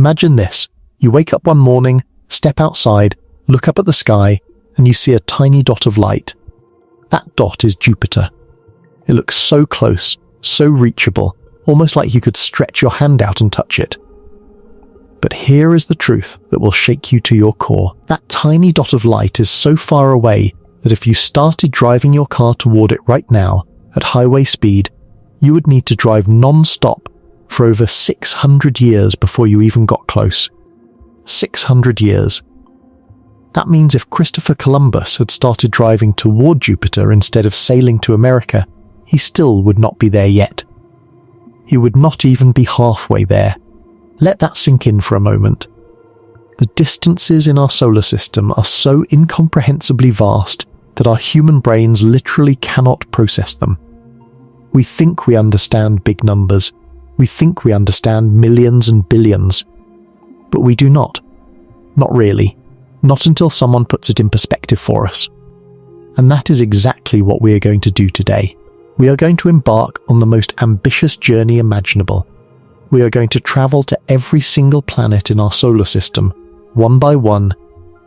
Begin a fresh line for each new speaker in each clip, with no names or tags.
Imagine this. You wake up one morning, step outside, look up at the sky, and you see a tiny dot of light. That dot is Jupiter. It looks so close, so reachable, almost like you could stretch your hand out and touch it. But here is the truth that will shake you to your core. That tiny dot of light is so far away that if you started driving your car toward it right now, at highway speed, you would need to drive non-stop for over 600 years before you even got close. 600 years. That means if Christopher Columbus had started driving toward Jupiter instead of sailing to America, he still would not be there yet. He would not even be halfway there. Let that sink in for a moment. The distances in our solar system are so incomprehensibly vast that our human brains literally cannot process them. We think we understand big numbers. We think we understand millions and billions. But we do not. Not really. Not until someone puts it in perspective for us. And that is exactly what we are going to do today. We are going to embark on the most ambitious journey imaginable. We are going to travel to every single planet in our solar system, one by one,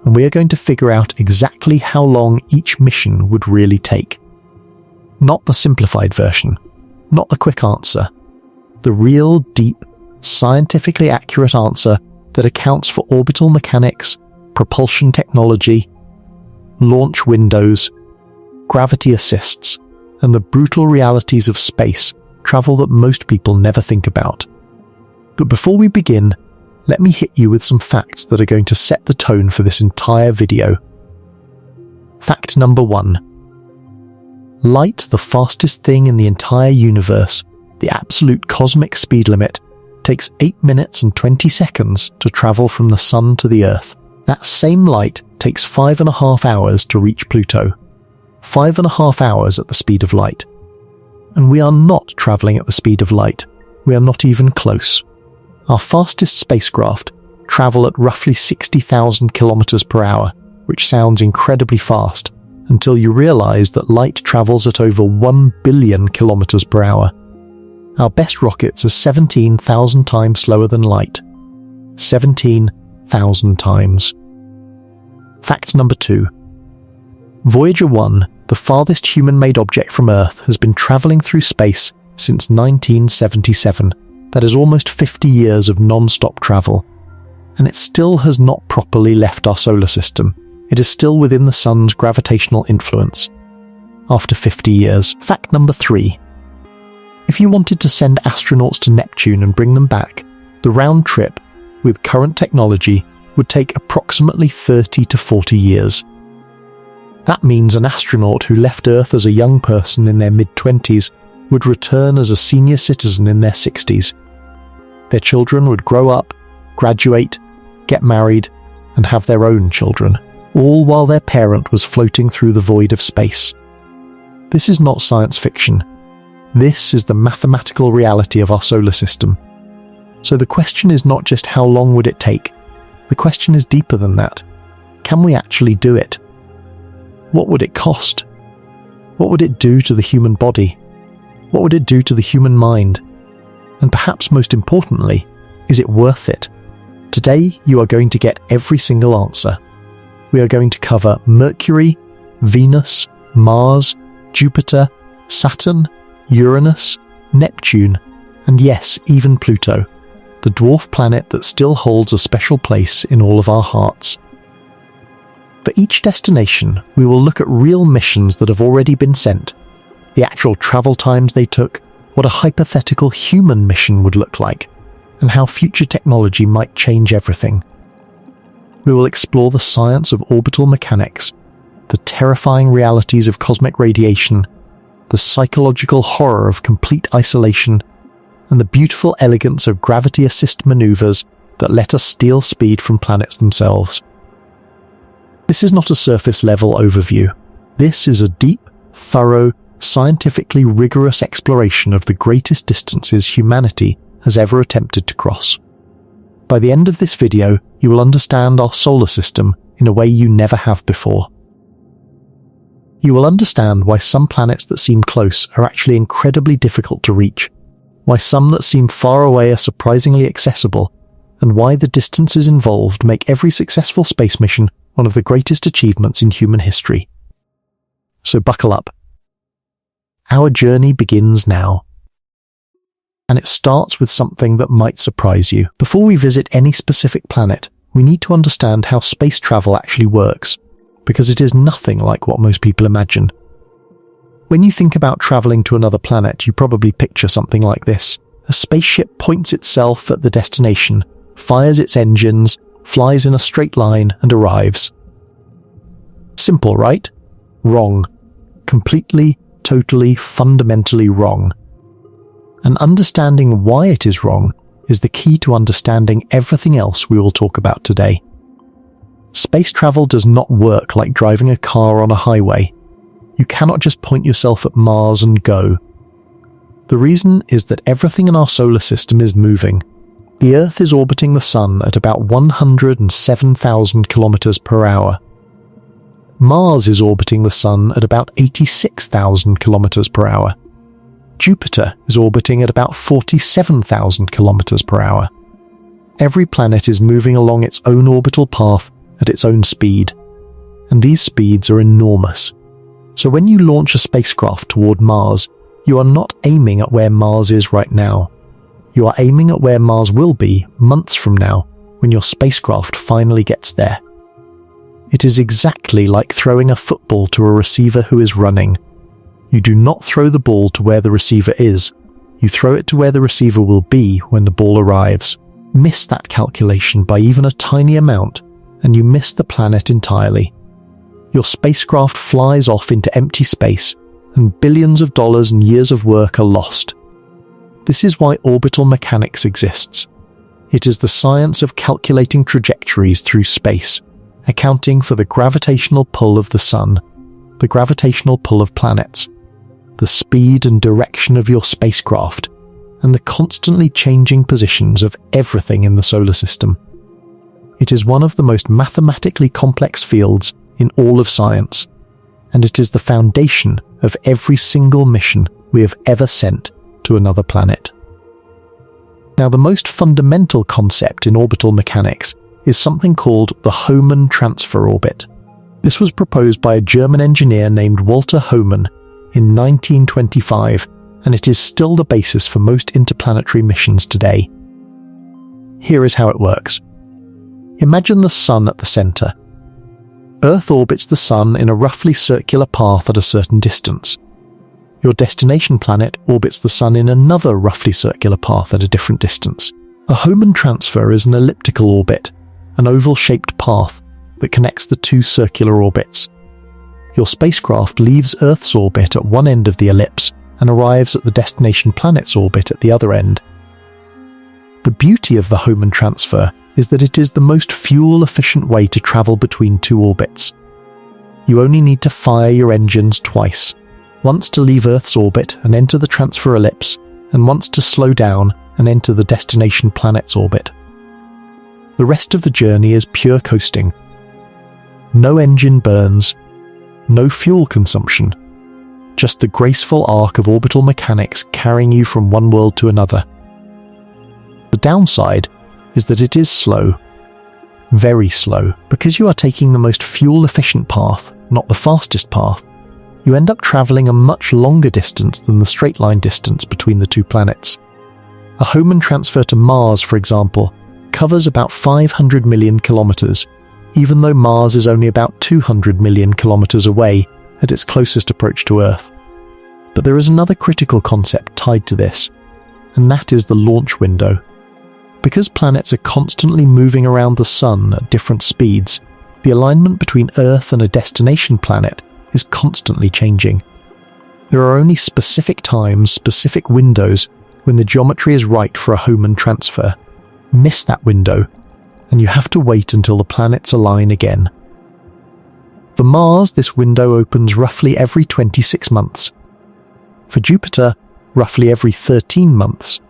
and we are going to figure out exactly how long each mission would really take. Not the simplified version, not the quick answer. The real, deep, scientifically accurate answer that accounts for orbital mechanics, propulsion technology, launch windows, gravity assists, and the brutal realities of space travel that most people never think about. But before we begin, let me hit you with some facts that are going to set the tone for this entire video. Fact number 1. Light, the fastest thing in the entire universe, the absolute cosmic speed limit, takes 8 minutes and 20 seconds to travel from the Sun to the Earth. That same light takes 5.5 hours to reach Pluto. 5.5 hours at the speed of light. And we are not traveling at the speed of light. We are not even close. Our fastest spacecraft travel at roughly 60,000 kilometers per hour, which sounds incredibly fast, until you realize that light travels at over 1 billion kilometers per hour. Our best rockets are 17,000 times slower than light. 17,000 times. Fact number 2. Voyager 1, the farthest human-made object from Earth, has been traveling through space since 1977. That is almost 50 years of non-stop travel. And it still has not properly left our solar system. It is still within the Sun's gravitational influence. After 50 years. Fact number 3. If you wanted to send astronauts to Neptune and bring them back, the round trip, with current technology, would take approximately 30 to 40 years. That means an astronaut who left Earth as a young person in their mid-20s would return as a senior citizen in their 60s. Their children would grow up, graduate, get married, and have their own children, all while their parent was floating through the void of space. This is not science fiction. This is the mathematical reality of our solar system. So the question is not just how long would it take. The question is deeper than that. Can we actually do it? What would it cost? What would it do to the human body? What would it do to the human mind? And perhaps most importantly, is it worth it? Today, you are going to get every single answer. We are going to cover Mercury, Venus, Mars, Jupiter, Saturn, Uranus, Neptune, and yes, even Pluto, the dwarf planet that still holds a special place in all of our hearts. For each destination, we will look at real missions that have already been sent, the actual travel times they took, what a hypothetical human mission would look like, and how future technology might change everything. We will explore the science of orbital mechanics, the terrifying realities of cosmic radiation, the psychological horror of complete isolation, and the beautiful elegance of gravity-assist maneuvers that let us steal speed from planets themselves. This is not a surface-level overview. This is a deep, thorough, scientifically rigorous exploration of the greatest distances humanity has ever attempted to cross. By the end of this video, you will understand our solar system in a way you never have before. You will understand why some planets that seem close are actually incredibly difficult to reach, why some that seem far away are surprisingly accessible, and and why the distances involved make every successful space mission one of the greatest achievements in human history. So buckle up. Our journey begins now. And it starts with something that might surprise you. Before we visit any specific planet, we need to understand how space travel actually works, because it is nothing like what most people imagine. When you think about traveling to another planet, you probably picture something like this. A spaceship points itself at the destination, fires its engines, flies in a straight line, and arrives. Simple, right? Wrong. Completely, totally, fundamentally wrong. And understanding why it is wrong is the key to understanding everything else we will talk about today. Space travel does not work like driving a car on a highway. You cannot just point yourself at Mars and go. The reason is that everything in our solar system is moving. The Earth is orbiting the Sun at about 107,000 kilometers per hour. Mars is orbiting the Sun at about 86,000 kilometers per hour. Jupiter is orbiting at about 47,000 kilometers per hour. Every planet is moving along its own orbital path at its own speed, and these speeds are enormous. So when you launch a spacecraft toward Mars, you are not aiming at where Mars is right now. You are aiming at where Mars will be months from now when your spacecraft finally gets there. It is exactly like throwing a football to a receiver who is running. You do not throw the ball to where the receiver is. You throw it to where the receiver will be when the ball arrives. Miss that calculation by even a tiny amount, and you miss the planet entirely. Your spacecraft flies off into empty space, and billions of dollars and years of work are lost. This is why orbital mechanics exists. It is the science of calculating trajectories through space, accounting for the gravitational pull of the Sun, the gravitational pull of planets, the speed and direction of your spacecraft, and the constantly changing positions of everything in the solar system. It is one of the most mathematically complex fields in all of science, and it is the foundation of every single mission we have ever sent to another planet. Now, the most fundamental concept in orbital mechanics is something called the Hohmann Transfer Orbit. This was proposed by a German engineer named Walter Hohmann in 1925, and it is still the basis for most interplanetary missions today. Here is how it works. Imagine the Sun at the center. Earth orbits the Sun in a roughly circular path at a certain distance. Your destination planet orbits the Sun in another roughly circular path at a different distance. A Hohmann transfer is an elliptical orbit, an oval-shaped path that connects the two circular orbits. Your spacecraft leaves Earth's orbit at one end of the ellipse and arrives at the destination planet's orbit at the other end. The beauty of the Hohmann transfer is that it is the most fuel-efficient way to travel between two orbits. You only need to fire your engines twice, once to leave Earth's orbit and enter the transfer ellipse, and once to slow down and enter the destination planet's orbit. The rest of the journey is pure coasting. No engine burns, no fuel consumption, just the graceful arc of orbital mechanics carrying you from one world to another. The downside is that it is slow, very slow. Because you are taking the most fuel-efficient path, not the fastest path, you end up traveling a much longer distance than the straight-line distance between the two planets. A Hohmann transfer to Mars, for example, covers about 500 million kilometers, even though Mars is only about 200 million kilometers away at its closest approach to Earth. But there is another critical concept tied to this, and that is the launch window. Because planets are constantly moving around the Sun at different speeds, the alignment between Earth and a destination planet is constantly changing. There are only specific times, specific windows, when the geometry is right for a Hohmann transfer. Miss that window, and you have to wait until the planets align again. For Mars, this window opens roughly every 26 months. For Jupiter, roughly every 13 months.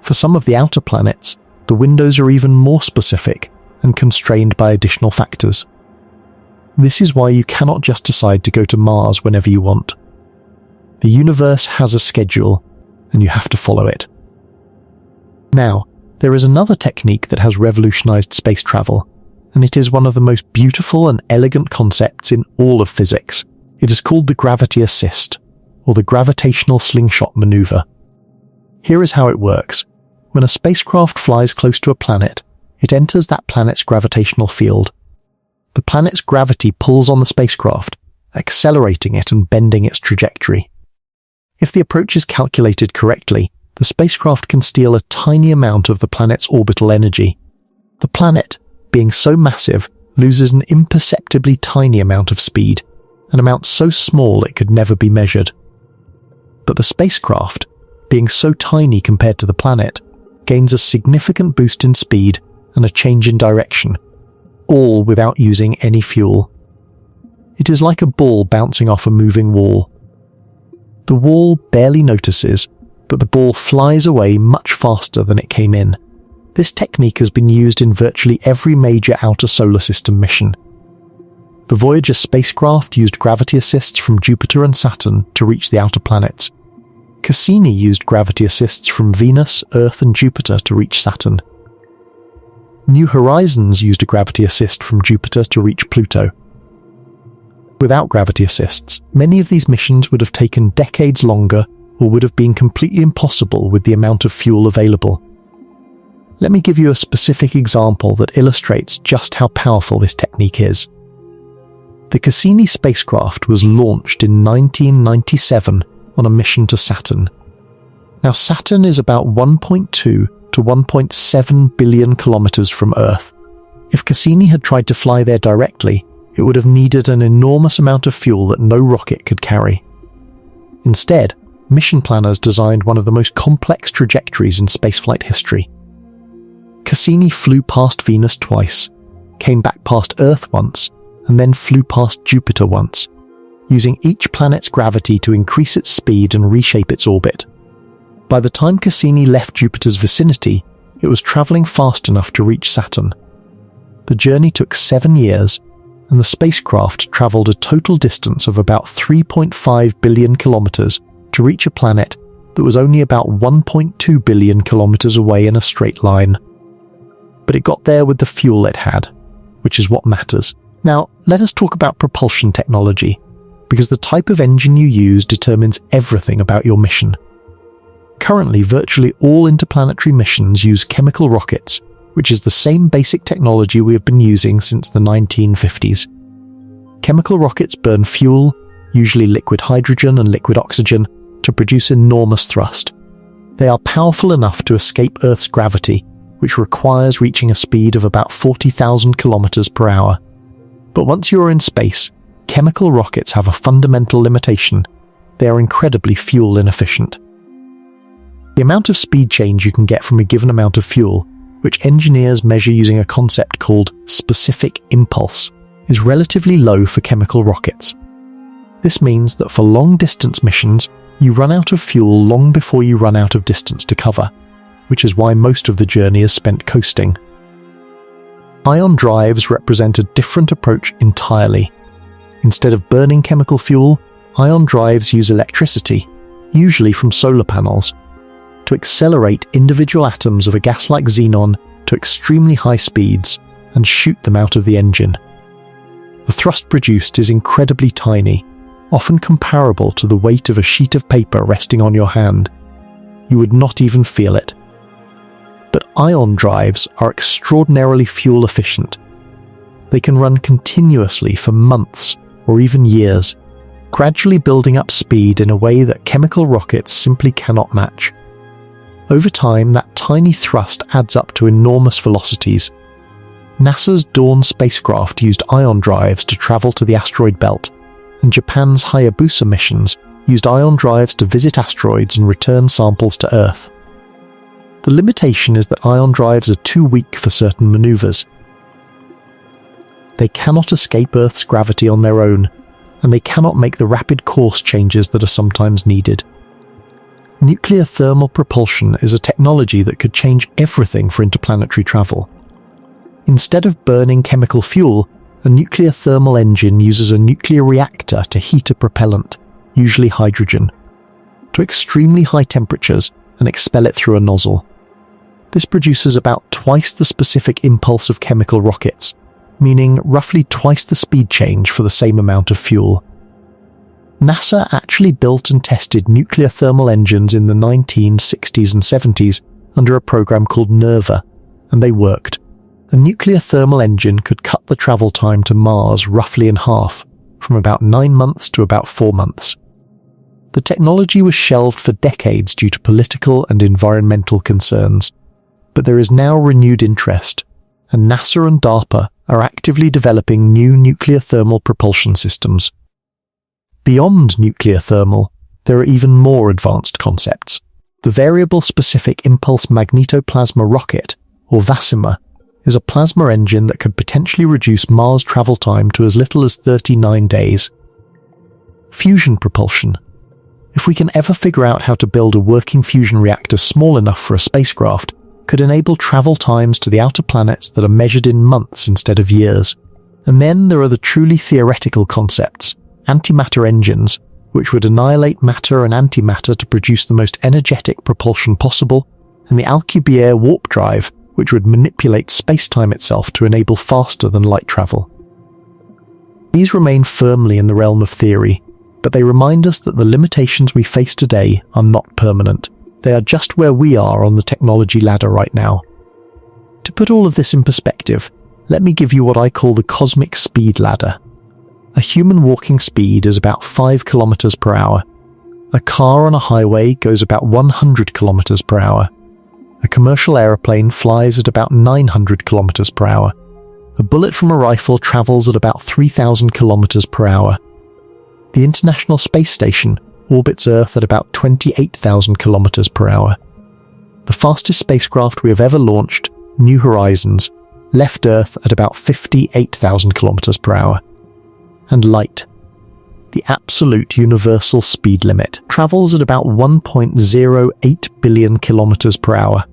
For some of the outer planets, the windows are even more specific and constrained by additional factors. This is why you cannot just decide to go to Mars whenever you want. The universe has a schedule, and you have to follow it. Now, There is another technique that has revolutionized space travel, and it is one of the most beautiful and elegant concepts in all of physics. It is called the gravity assist, or the gravitational slingshot maneuver. Here is how it works. When a spacecraft flies close to a planet, it enters that planet's gravitational field. The planet's gravity pulls on the spacecraft, accelerating it and bending its trajectory. If the approach is calculated correctly, the spacecraft can steal a tiny amount of the planet's orbital energy. The planet, being so massive, loses an imperceptibly tiny amount of speed, an amount so small it could never be measured. But the spacecraft, being so tiny compared to the planet, gains a significant boost in speed and a change in direction, all without using any fuel. It is like a ball bouncing off a moving wall. The wall barely notices, but the ball flies away much faster than it came in. This technique has been used in virtually every major outer solar system mission. The Voyager spacecraft used gravity assists from Jupiter and Saturn to reach the outer planets. Cassini used gravity assists from Venus, Earth and Jupiter to reach Saturn. New Horizons used a gravity assist from Jupiter to reach Pluto. Without gravity assists, many of these missions would have taken decades longer or would have been completely impossible with the amount of fuel available. Let me give you a specific example that illustrates just how powerful this technique is. The Cassini spacecraft was launched in 1997 on a mission to Saturn. Now, Saturn is about 1.2 to 1.7 billion kilometers from Earth. If Cassini had tried to fly there directly, it would have needed an enormous amount of fuel that no rocket could carry. Instead, mission planners designed one of the most complex trajectories in spaceflight history. Cassini flew past Venus twice, came back past Earth once, and then flew past Jupiter once, using each planet's gravity to increase its speed and reshape its orbit. By the time Cassini left Jupiter's vicinity, it was traveling fast enough to reach Saturn. The journey took 7 years, and the spacecraft traveled a total distance of about 3.5 billion kilometers to reach a planet that was only about 1.2 billion kilometers away in a straight line. But it got there with the fuel it had, which is what matters. Now, let us talk about propulsion technology, because the type of engine you use determines everything about your mission. Currently, virtually all interplanetary missions use chemical rockets, which is the same basic technology we have been using since the 1950s. Chemical rockets burn fuel, usually liquid hydrogen and liquid oxygen, to produce enormous thrust. They are powerful enough to escape Earth's gravity, which requires reaching a speed of about 40,000 kilometers per hour. But once you are in space, chemical rockets have a fundamental limitation. They are incredibly fuel inefficient. The amount of speed change you can get from a given amount of fuel, which engineers measure using a concept called specific impulse, is relatively low for chemical rockets. This means that for long-distance missions, you run out of fuel long before you run out of distance to cover, which is why most of the journey is spent coasting. Ion drives represent a different approach entirely. Instead of burning chemical fuel, ion drives use electricity, usually from solar panels, to accelerate individual atoms of a gas like xenon to extremely high speeds and shoot them out of the engine. The thrust produced is incredibly tiny, often comparable to the weight of a sheet of paper resting on your hand. You would not even feel it. But ion drives are extraordinarily fuel efficient. They can run continuously for months or even years, gradually building up speed in a way that chemical rockets simply cannot match. Over time, that tiny thrust adds up to enormous velocities. NASA's Dawn spacecraft used ion drives to travel to the asteroid belt, and Japan's Hayabusa missions used ion drives to visit asteroids and return samples to Earth. The limitation is that ion drives are too weak for certain maneuvers. They cannot escape Earth's gravity on their own, and they cannot make the rapid course changes that are sometimes needed. Nuclear thermal propulsion is a technology that could change everything for interplanetary travel. Instead of burning chemical fuel, a nuclear thermal engine uses a nuclear reactor to heat a propellant, usually hydrogen, to extremely high temperatures and expel it through a nozzle. This produces about twice the specific impulse of chemical rockets, meaning roughly twice the speed change for the same amount of fuel. NASA actually built and tested nuclear thermal engines in the 1960s and 70s under a program called NERVA, and they worked. A nuclear thermal engine could cut the travel time to Mars roughly in half, from about 9 months to about 4 months. The technology was shelved for decades due to political and environmental concerns, but there is now renewed interest, and NASA and DARPA are actively developing new nuclear thermal propulsion systems. Beyond nuclear thermal, there are even more advanced concepts. The Variable Specific Impulse Magnetoplasma Rocket, or VASIMA, is a plasma engine that could potentially reduce Mars travel time to as little as 39 days. Fusion propulsion. If we can ever figure out how to build a working fusion reactor small enough for a spacecraft, could enable travel times to the outer planets that are measured in months instead of years. And then there are the truly theoretical concepts, antimatter engines, which would annihilate matter and antimatter to produce the most energetic propulsion possible, and the Alcubierre warp drive, which would manipulate space-time itself to enable faster than light travel. These remain firmly in the realm of theory, but they remind us that the limitations we face today are not permanent. They are just where we are on the technology ladder right now. To put all of this in perspective, let me give you what I call the cosmic speed ladder. A human walking speed is about 5 kilometers per hour. A car on a highway goes about 100 kilometers per hour. A commercial aeroplane flies at about 900 kilometers per hour. A bullet from a rifle travels at about 3,000 kilometers per hour. The International Space Station orbits Earth at about 28,000 kilometers per hour. The fastest spacecraft we have ever launched, New Horizons, left Earth at about 58,000 kilometers per hour. And light, the absolute universal speed limit, travels at about 1.08 billion kilometers per hour.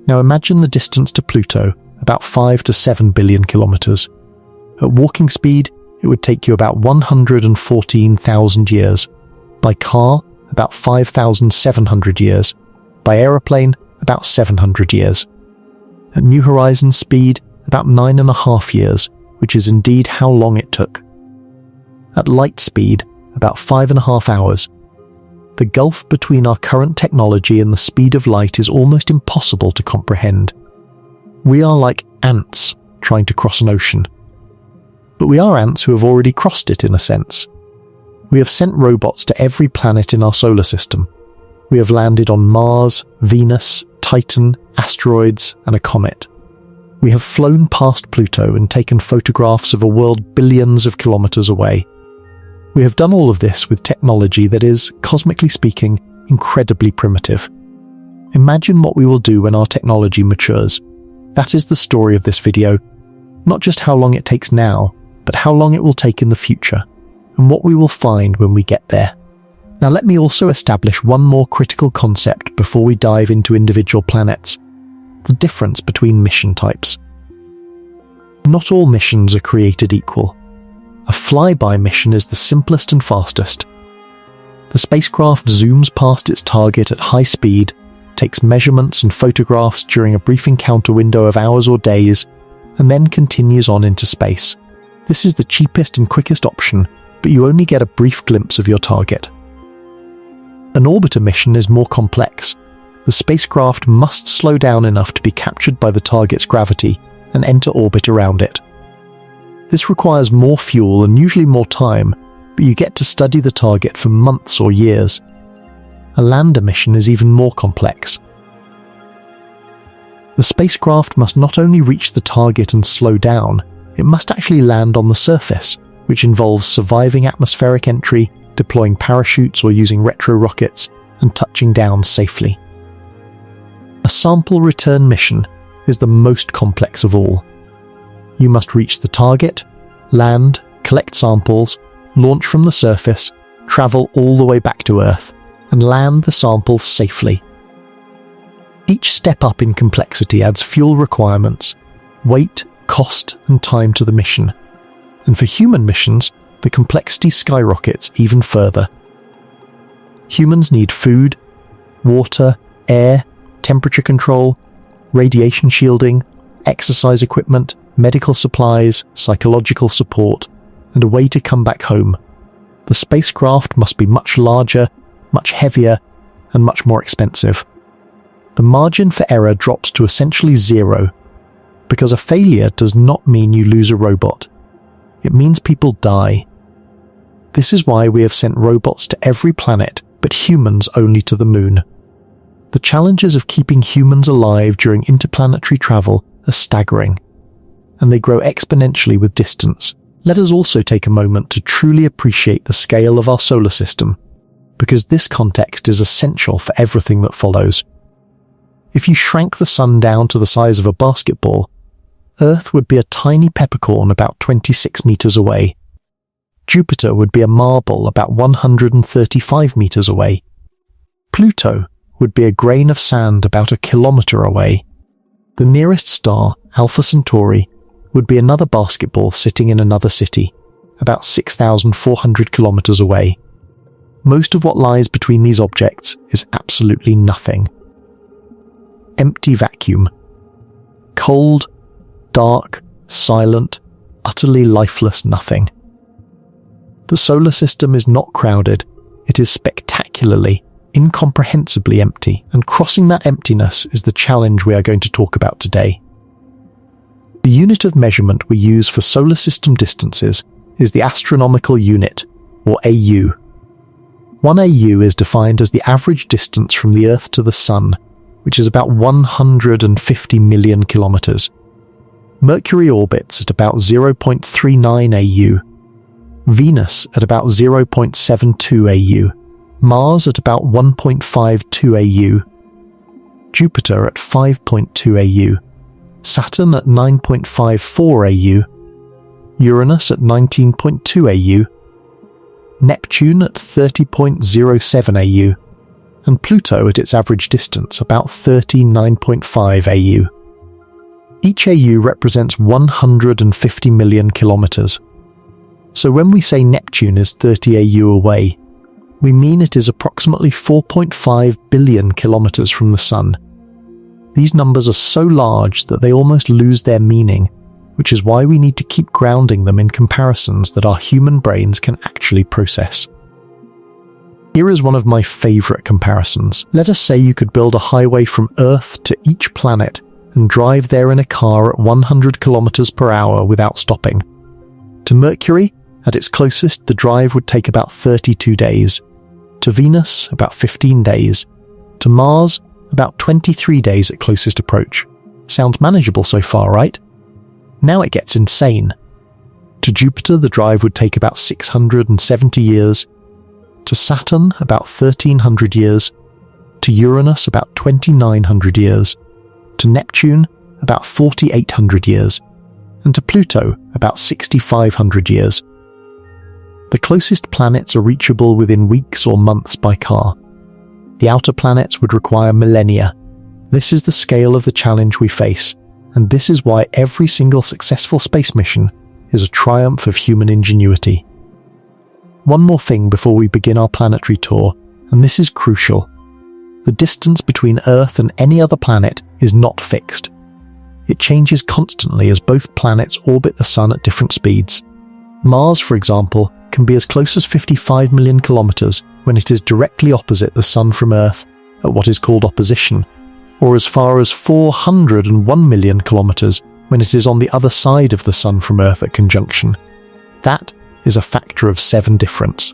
Now imagine the distance to Pluto, about 5 to 7 billion kilometers. At walking speed, it would take you about 114,000 years. By car, about 5,700 years. By aeroplane, about 700 years. At New Horizons speed, about 9.5 years, which is indeed how long it took. At light speed, about 5.5 hours. The gulf between our current technology and the speed of light is almost impossible to comprehend. We are like ants trying to cross an ocean. But we are ants who have already crossed it in a sense. We have sent robots to every planet in our solar system. We have landed on Mars, Venus, Titan, asteroids, and a comet. We have flown past Pluto and taken photographs of a world billions of kilometers away. We have done all of this with technology that is, cosmically speaking, incredibly primitive. Imagine what we will do when our technology matures. That is the story of this video. Not just how long it takes now, but how long it will take in the future, and what we will find when we get there. Now let me also establish one more critical concept before we dive into individual planets: the difference between mission types. Not all missions are created equal. A flyby mission is the simplest and fastest. The spacecraft zooms past its target at high speed, takes measurements and photographs during a brief encounter window of hours or days, and then continues on into space. This is the cheapest and quickest option, but you only get a brief glimpse of your target. An orbiter mission is more complex. The spacecraft must slow down enough to be captured by the target's gravity and enter orbit around it. This requires more fuel and usually more time, but you get to study the target for months or years. A lander mission is even more complex. The spacecraft must not only reach the target and slow down, it must actually land on the surface, which involves surviving atmospheric entry, deploying parachutes or using retro rockets, and touching down safely. A sample return mission is the most complex of all. You must reach the target, land, collect samples, launch from the surface, travel all the way back to Earth, and land the samples safely. Each step up in complexity adds fuel requirements, weight, cost, and time to the mission. And for human missions, the complexity skyrockets even further. Humans need food, water, air, temperature control, radiation shielding, exercise equipment, medical supplies, psychological support, and a way to come back home. The spacecraft must be much larger, much heavier, and much more expensive. The margin for error drops to essentially zero, because a failure does not mean you lose a robot. It means people die. This is why we have sent robots to every planet, but humans only to the moon. The challenges of keeping humans alive during interplanetary travel are staggering, and they grow exponentially with distance. Let us also take a moment to truly appreciate the scale of our solar system, because this context is essential for everything that follows. If you shrank the sun down to the size of a basketball, Earth would be a tiny peppercorn about 26 meters away. Jupiter would be a marble about 135 meters away. Pluto would be a grain of sand about a kilometer away. The nearest star, Alpha Centauri, would be another basketball sitting in another city, about 6,400 kilometers away. Most of what lies between these objects is absolutely nothing. Empty vacuum. Cold, dark, silent, utterly lifeless nothing. The solar system is not crowded. It is spectacularly, incomprehensibly empty, and crossing that emptiness is the challenge we are going to talk about today. The unit of measurement we use for solar system distances is the astronomical unit, or AU. 1 AU is defined as the average distance from the Earth to the Sun, which is about 150 million kilometers. Mercury orbits at about 0.39 AU, Venus at about 0.72 AU, Mars at about 1.52 AU, Jupiter at 5.2 AU, Saturn at 9.54 AU, Uranus at 19.2 AU, Neptune at 30.07 AU, and Pluto at its average distance about 39.5 AU. Each AU represents 150 million kilometers. So when we say Neptune is 30 AU away, we mean it is approximately 4.5 billion kilometers from the Sun. These numbers are so large that they almost lose their meaning, which is why we need to keep grounding them in comparisons that our human brains can actually process. Here is one of my favorite comparisons. Let us say you could build a highway from Earth to each planet and drive there in a car at 100 kilometers per hour without stopping. To Mercury, at its closest, the drive would take about 32 days. To Venus, about 15 days. To Mars, about 23 days at closest approach. Sounds manageable so far, right? Now it gets insane. To Jupiter, the drive would take about 670 years. To Saturn, about 1,300 years. To Uranus, about 2,900 years. To Neptune, about 4,800 years. And to Pluto, about 6,500 years. The closest planets are reachable within weeks or months by car. The outer planets would require millennia. This is the scale of the challenge we face, and this is why every single successful space mission is a triumph of human ingenuity. One more thing before we begin our planetary tour, and this is crucial. The distance between Earth and any other planet is not fixed. It changes constantly as both planets orbit the Sun at different speeds. Mars, for example, can be as close as 55 million kilometers when it is directly opposite the Sun from Earth at what is called opposition, or as far as 401 million kilometers when it is on the other side of the Sun from Earth at conjunction. That is a factor of 7 difference.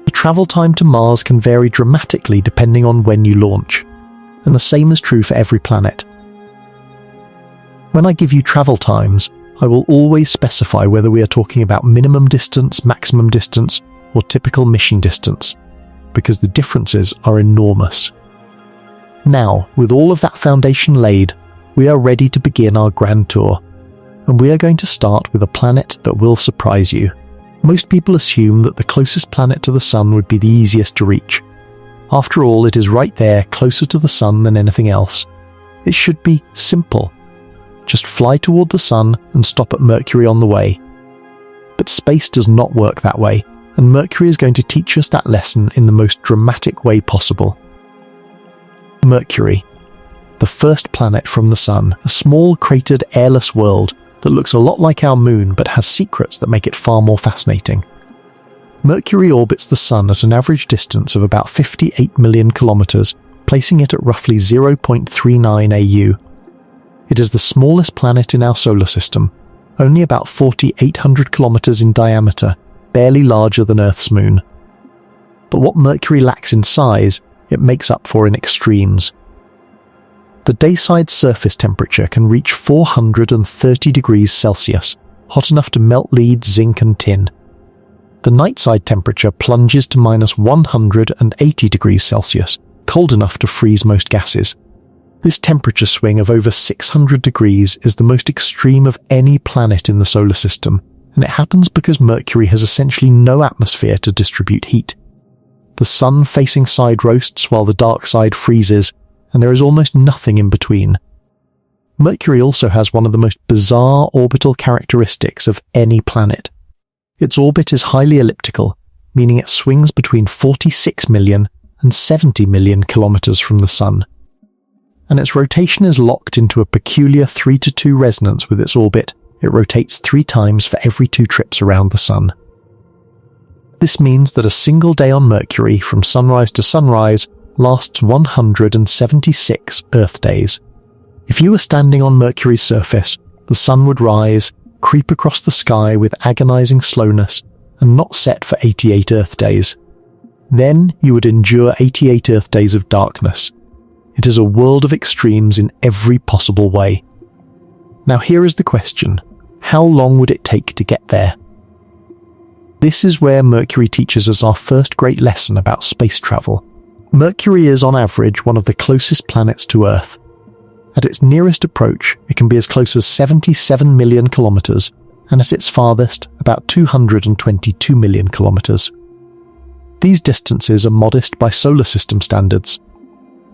The travel time to Mars can vary dramatically depending on when you launch, and the same is true for every planet. When I give you travel times, I will always specify whether we are talking about minimum distance, maximum distance, or typical mission distance, because the differences are enormous. Now, with all of that foundation laid, we are ready to begin our grand tour, and we are going to start with a planet that will surprise you. Most people assume that the closest planet to the Sun would be the easiest to reach. After all, it is right there, closer to the Sun than anything else. It should be simple. Just fly toward the Sun and stop at Mercury on the way. But space does not work that way, and Mercury is going to teach us that lesson in the most dramatic way possible. Mercury. the first planet from the Sun, a small cratered airless world that looks a lot like our Moon but has secrets that make it far more fascinating. Mercury orbits the Sun at an average distance of about 58 million kilometers, placing it at roughly 0.39 AU. It is the smallest planet in our solar system, only about 4,800 kilometers in diameter, barely larger than Earth's moon. But what Mercury lacks in size, it makes up for in extremes. The dayside surface temperature can reach 430 degrees Celsius, hot enough to melt lead, zinc and tin. The nightside temperature plunges to minus 180 degrees Celsius, cold enough to freeze most gases. This temperature swing of over 600 degrees is the most extreme of any planet in the solar system, and it happens because Mercury has essentially no atmosphere to distribute heat. The sun-facing side roasts while the dark side freezes, and there is almost nothing in between. Mercury also has one of the most bizarre orbital characteristics of any planet. Its orbit is highly elliptical, meaning it swings between 46 million and 70 million kilometers from the Sun. And its rotation is locked into a peculiar 3-to-2 resonance with its orbit. It rotates 3 times for every 2 trips around the Sun. This means that a single day on Mercury from sunrise to sunrise lasts 176 Earth days. If you were standing on Mercury's surface, the Sun would rise, creep across the sky with agonizing slowness, and not set for 88 Earth days. Then you would endure 88 Earth days of darkness. It is a world of extremes in every possible way. Now here is the question: how long would it take to get there? This is where Mercury teaches us our first great lesson about space travel. Mercury is on average one of the closest planets to Earth. At its nearest approach, it can be as close as 77 million kilometers, and at its farthest, about 222 million kilometers. These distances are modest by solar system standards.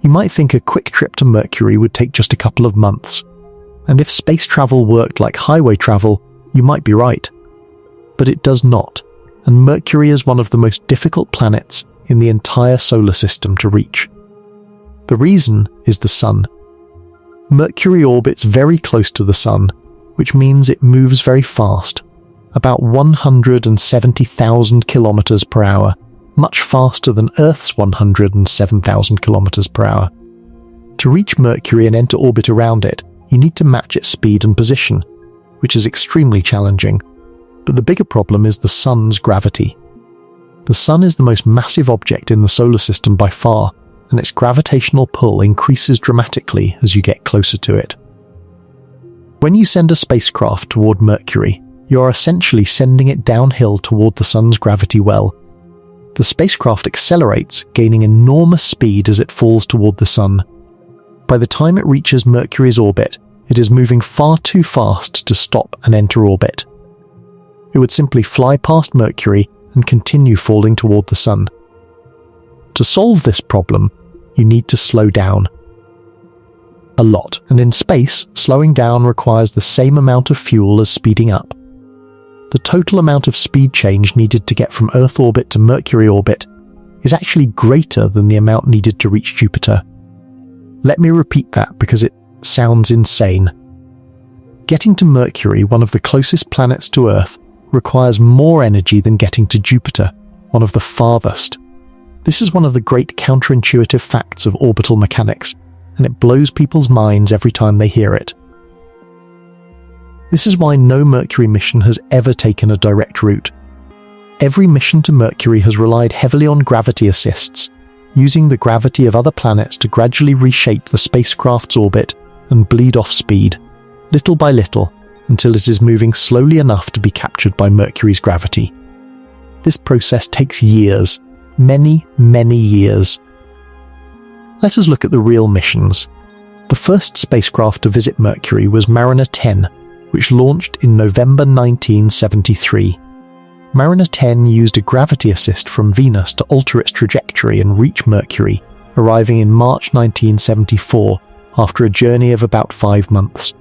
You might think a quick trip to Mercury would take just a couple of months, and if space travel worked like highway travel, you might be right. But it does not, and Mercury is one of the most difficult planets in the entire solar system to reach. The reason is the Sun. Mercury orbits very close to the Sun, which means it moves very fast, about 170,000 kilometers per hour, much faster than Earth's 107,000 kilometers per hour. To reach Mercury and enter orbit around it, you need to match its speed and position, which is extremely challenging. But the bigger problem is the Sun's gravity. The Sun is the most massive object in the solar system by far, and its gravitational pull increases dramatically as you get closer to it. When you send a spacecraft toward Mercury, you are essentially sending it downhill toward the Sun's gravity well. The spacecraft accelerates, gaining enormous speed as it falls toward the Sun. By the time it reaches Mercury's orbit, it is moving far too fast to stop and enter orbit. It would simply fly past Mercury and continue falling toward the Sun. To solve this problem, you need to slow down. A lot, and in space, slowing down requires the same amount of fuel as speeding up. The total amount of speed change needed to get from Earth orbit to Mercury orbit is actually greater than the amount needed to reach Jupiter. Let me repeat that because it sounds insane. Getting to Mercury, one of the closest planets to Earth, requires more energy than getting to Jupiter, one of the farthest. This is one of the great counterintuitive facts of orbital mechanics, and it blows people's minds every time they hear it. This is why no Mercury mission has ever taken a direct route. Every mission to Mercury has relied heavily on gravity assists, using the gravity of other planets to gradually reshape the spacecraft's orbit and bleed off speed, little by little, until it is moving slowly enough to be captured by Mercury's gravity. This process takes years, many, many years. Let us look at the real missions. The first spacecraft to visit Mercury was Mariner 10, which launched in November 1973. Mariner 10 used a gravity assist from Venus to alter its trajectory and reach Mercury, arriving in March 1974 after a journey of about 5 months.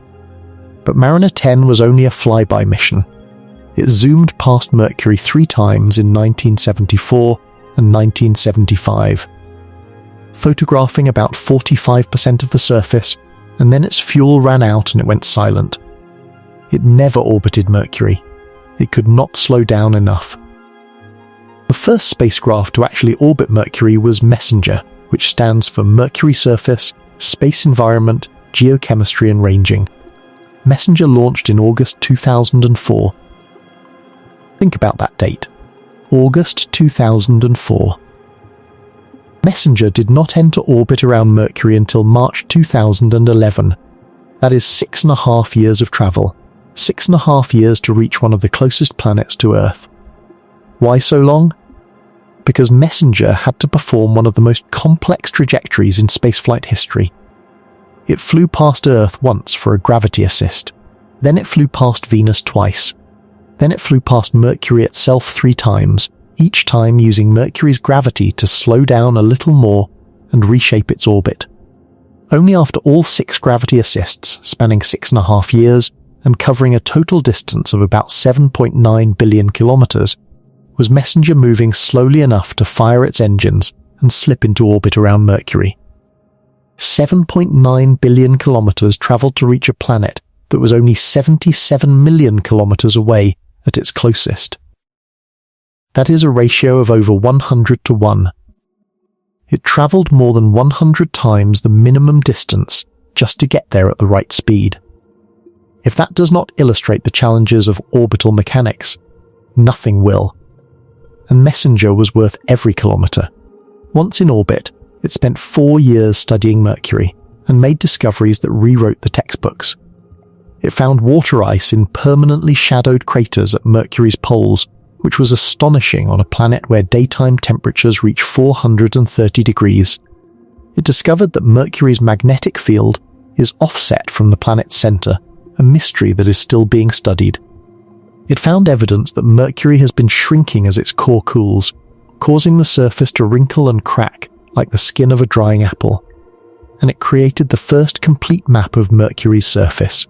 But Mariner 10 was only a flyby mission. It zoomed past Mercury 3 times in 1974 and 1975. photographing about 45% of the surface, and then its fuel ran out and it went silent. It never orbited Mercury. It could not slow down enough. The first spacecraft to actually orbit Mercury was MESSENGER, which stands for Mercury Surface, Space Environment, Geochemistry and Ranging. MESSENGER launched in August 2004. Think about that date. August 2004. MESSENGER did not enter orbit around Mercury until March 2011. That is 6.5 years of travel. 6.5 years to reach one of the closest planets to Earth. Why so long? Because MESSENGER had to perform one of the most complex trajectories in spaceflight history. It flew past Earth once for a gravity assist. Then it flew past Venus twice. Then it flew past Mercury itself 3 times, each time using Mercury's gravity to slow down a little more and reshape its orbit. Only after all 6 gravity assists, spanning 6.5 years and covering a total distance of about 7.9 billion kilometers, was MESSENGER moving slowly enough to fire its engines and slip into orbit around Mercury. 7.9 billion kilometers traveled to reach a planet that was only 77 million kilometers away at its closest. That is a ratio of over 100 to 1. It traveled more than 100 times the minimum distance just to get there at the right speed. If that does not illustrate the challenges of orbital mechanics, nothing will. And MESSENGER was worth every kilometer. Once in orbit, it spent 4 years studying Mercury and made discoveries that rewrote the textbooks. It found water ice in permanently shadowed craters at Mercury's poles, which was astonishing on a planet where daytime temperatures reach 430 degrees. It discovered that Mercury's magnetic field is offset from the planet's center, a mystery that is still being studied. It found evidence that Mercury has been shrinking as its core cools, causing the surface to wrinkle and crack like the skin of a drying apple. And it created the first complete map of Mercury's surface,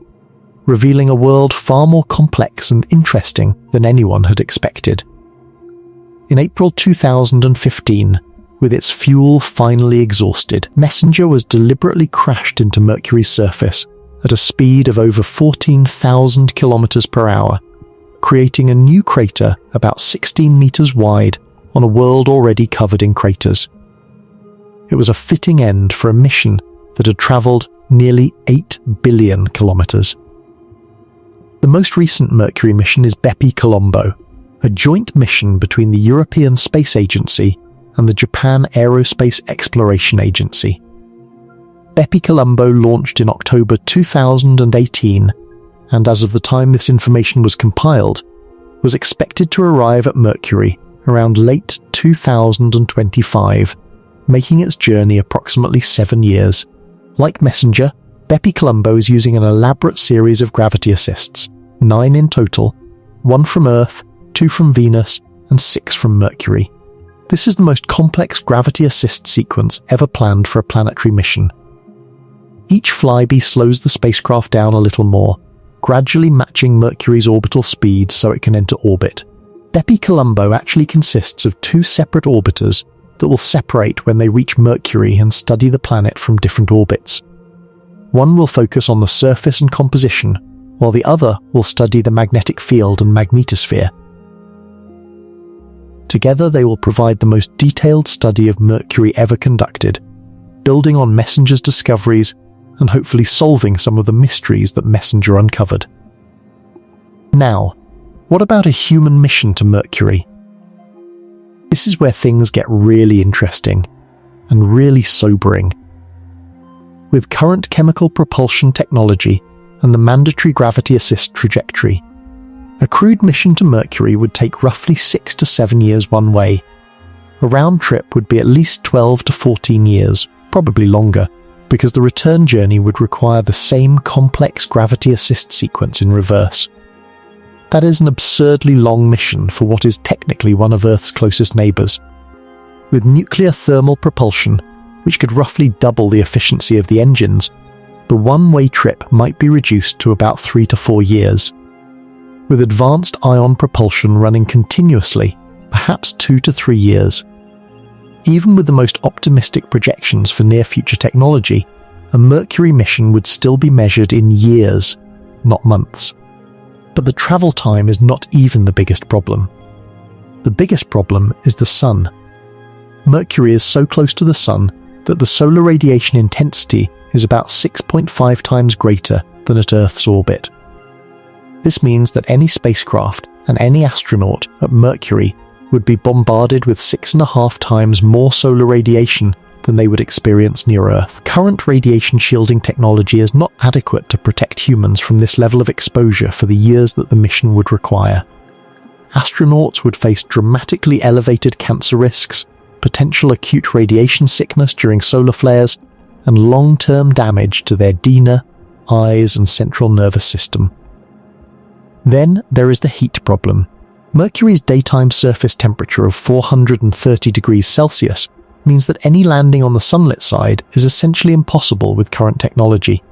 revealing a world far more complex and interesting than anyone had expected. In April 2015, with its fuel finally exhausted, MESSENGER was deliberately crashed into Mercury's surface at a speed of over 14,000 kilometers per hour, creating a new crater about 16 meters wide on a world already covered in craters. It was a fitting end for a mission that had traveled nearly 8 billion kilometers. The most recent Mercury mission is BepiColombo, a joint mission between the European Space Agency and the Japan Aerospace Exploration Agency. BepiColombo launched in October 2018, and as of the time this information was compiled, was expected to arrive at Mercury around late 2025, making its journey approximately 7 years. Like MESSENGER, BepiColombo is using an elaborate series of gravity assists, 9 in total, 1 from Earth, 2 from Venus, and 6 from Mercury. This is the most complex gravity assist sequence ever planned for a planetary mission. Each flyby slows the spacecraft down a little more, gradually matching Mercury's orbital speed so it can enter orbit. BepiColombo actually consists of 2 separate orbiters that will separate when they reach Mercury and study the planet from different orbits. One will focus on the surface and composition, while the other will study the magnetic field and magnetosphere. Together they will provide the most detailed study of Mercury ever conducted, building on MESSENGER's discoveries and hopefully solving some of the mysteries that MESSENGER uncovered. Now, what about a human mission to Mercury? This is where things get really interesting and really sobering. With current chemical propulsion technology and the mandatory gravity assist trajectory, a crewed mission to Mercury would take roughly 6 to 7 years one way. A round trip would be at least 12 to 14 years, probably longer, because the return journey would require the same complex gravity assist sequence in reverse. That is an absurdly long mission for what is technically one of Earth's closest neighbours. With nuclear thermal propulsion, which could roughly double the efficiency of the engines, the one-way trip might be reduced to about 3 to 4 years. With advanced ion propulsion running continuously, perhaps 2 to 3 years. Even with the most optimistic projections for near-future technology, a Mercury mission would still be measured in years, not months. But the travel time is not even the biggest problem. The biggest problem is the Sun. Mercury is so close to the Sun that the solar radiation intensity is about 6.5 times greater than at Earth's orbit. This means that any spacecraft and any astronaut at Mercury would be bombarded with 6.5 times more solar radiation than they would experience near Earth. Current radiation shielding technology is not adequate to protect humans from this level of exposure for the years that the mission would require. Astronauts would face dramatically elevated cancer risks, potential acute radiation sickness during solar flares, and long-term damage to their retina, eyes, and central nervous system. Then there is the heat problem. Mercury's daytime surface temperature of 430 degrees Celsius means that any landing on the sunlit side is essentially impossible with current technology.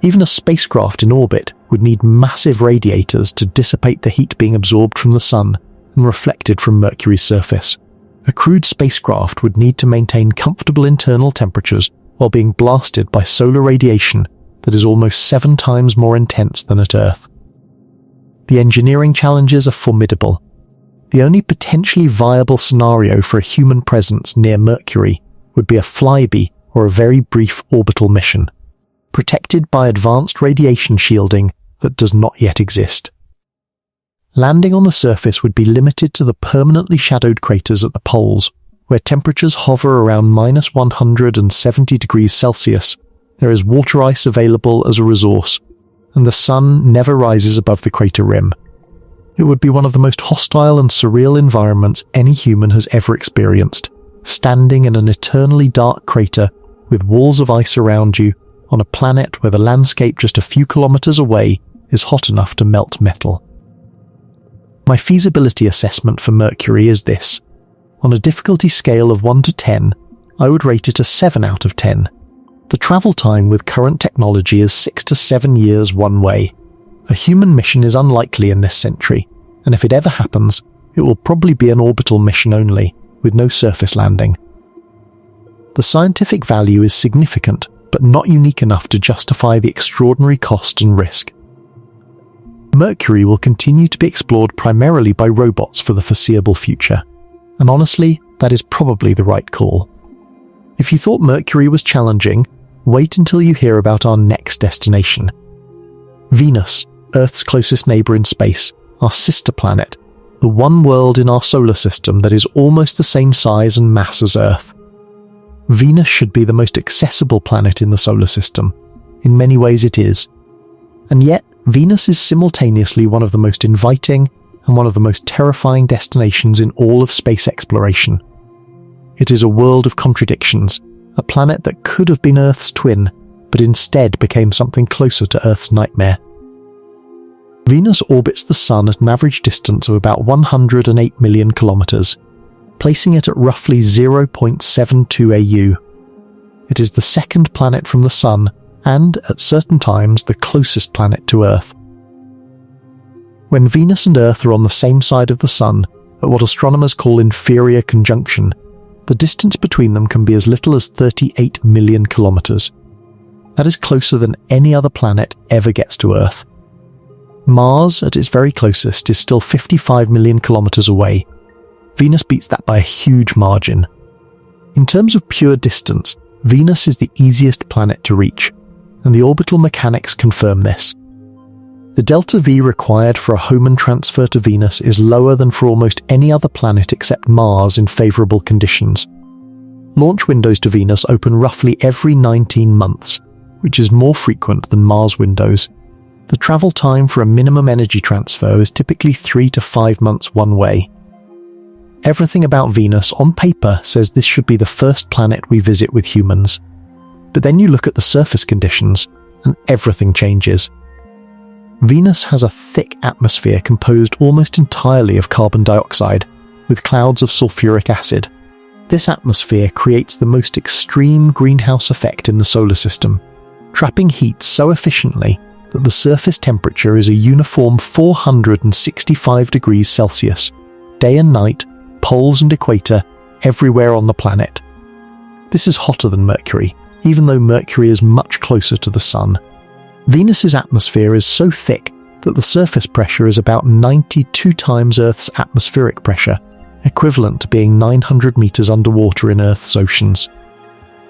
Even a spacecraft in orbit would need massive radiators to dissipate the heat being absorbed from the sun and reflected from Mercury's surface. A crewed spacecraft would need to maintain comfortable internal temperatures while being blasted by solar radiation that is almost 7 times more intense than at Earth. The engineering challenges are formidable. The only potentially viable scenario for a human presence near Mercury would be a flyby or a very brief orbital mission, protected by advanced radiation shielding that does not yet exist. Landing on the surface would be limited to the permanently shadowed craters at the poles, where temperatures hover around -170 degrees Celsius. There is water ice available as a resource, and the sun never rises above the crater rim. It would be one of the most hostile and surreal environments any human has ever experienced, standing in an eternally dark crater with walls of ice around you on a planet where the landscape just a few kilometers away is hot enough to melt metal. My feasibility assessment for Mercury is this. On a difficulty scale of 1 to 10, I would rate it a 7 out of 10. The travel time with current technology is 6 to 7 years one way. A human mission is unlikely in this century, and if it ever happens, it will probably be an orbital mission only, with no surface landing. The scientific value is significant, but not unique enough to justify the extraordinary cost and risk. Mercury will continue to be explored primarily by robots for the foreseeable future, and honestly, that is probably the right call. If you thought Mercury was challenging, wait until you hear about our next destination. Venus, Earth's closest neighbour in space, our sister planet, the one world in our solar system that is almost the same size and mass as Earth. Venus should be the most accessible planet in the solar system. In many ways it is. And yet, Venus is simultaneously one of the most inviting and one of the most terrifying destinations in all of space exploration. It is a world of contradictions, a planet that could have been Earth's twin, but instead became something closer to Earth's nightmare. Venus orbits the Sun at an average distance of about 108 million kilometers, placing it at roughly 0.72 AU. It is the second planet from the Sun and, at certain times, the closest planet to Earth. When Venus and Earth are on the same side of the Sun, at what astronomers call inferior conjunction, the distance between them can be as little as 38 million kilometers. That is closer than any other planet ever gets to Earth. Mars, at its very closest, is still 55 million kilometers away. Venus beats that by a huge margin. In terms of pure distance, Venus is the easiest planet to reach, and the orbital mechanics confirm this. The delta V required for a Hohmann transfer to Venus is lower than for almost any other planet except Mars in favourable conditions. Launch windows to Venus open roughly every 19 months, which is more frequent than Mars windows. The travel time for a minimum energy transfer is typically 3 to 5 months one way. Everything about Venus on paper says this should be the first planet we visit with humans. But then you look at the surface conditions, and everything changes. Venus has a thick atmosphere composed almost entirely of carbon dioxide, with clouds of sulfuric acid. This atmosphere creates the most extreme greenhouse effect in the solar system, trapping heat so efficiently that the surface temperature is a uniform 465 degrees Celsius. Day and night, poles and equator, everywhere on the planet. This is hotter than Mercury, even though Mercury is much closer to the Sun. Venus's atmosphere is so thick that the surface pressure is about 92 times Earth's atmospheric pressure, equivalent to being 900 meters underwater in Earth's oceans.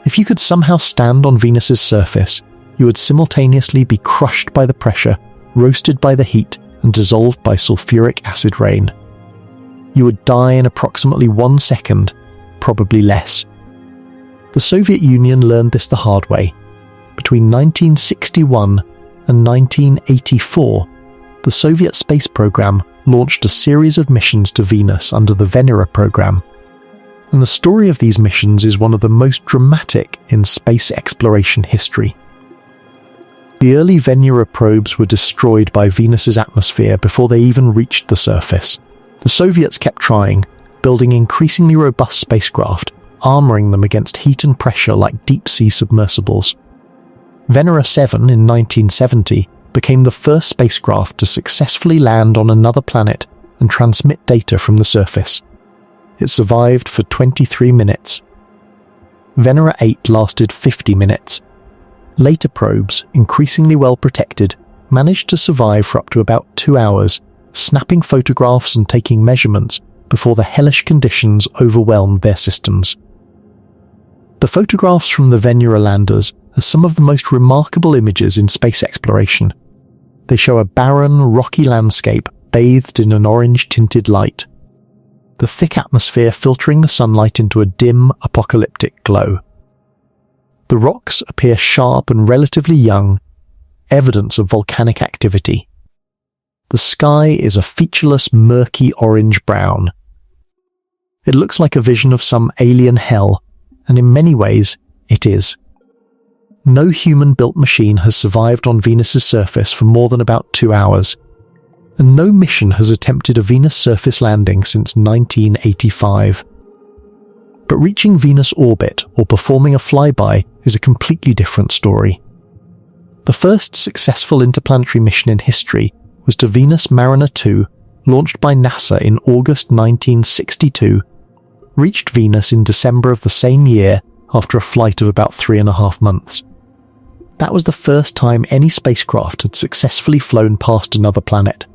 If you could somehow stand on Venus's surface, you would simultaneously be crushed by the pressure, roasted by the heat, and dissolved by sulfuric acid rain. You would die in approximately 1 second, probably less. The Soviet Union learned this the hard way. Between 1961 and 1984, the Soviet space program launched a series of missions to Venus under the Venera program. And the story of these missions is one of the most dramatic in space exploration history. The early Venera probes were destroyed by Venus's atmosphere before they even reached the surface. The Soviets kept trying, building increasingly robust spacecraft, armoring them against heat and pressure like deep-sea submersibles. Venera 7 in 1970 became the first spacecraft to successfully land on another planet and transmit data from the surface. It survived for 23 minutes. Venera 8 lasted 50 minutes. Later probes, increasingly well protected, managed to survive for up to about 2 hours, snapping photographs and taking measurements before the hellish conditions overwhelmed their systems. The photographs from the Venera landers are some of the most remarkable images in space exploration. They show a barren, rocky landscape bathed in an orange-tinted light, the thick atmosphere filtering the sunlight into a dim, apocalyptic glow. The rocks appear sharp and relatively young, evidence of volcanic activity. The sky is a featureless, murky orange-brown. It looks like a vision of some alien hell, and in many ways, it is. No human-built machine has survived on Venus's surface for more than about 2 hours, and no mission has attempted a Venus surface landing since 1985. But reaching Venus orbit or performing a flyby is a completely different story. The first successful interplanetary mission in history was to Venus Mariner 2, launched by NASA in August 1962, reached Venus in December of the same year after a flight of about 3.5 months. That was the first time any spacecraft had successfully flown past another planet.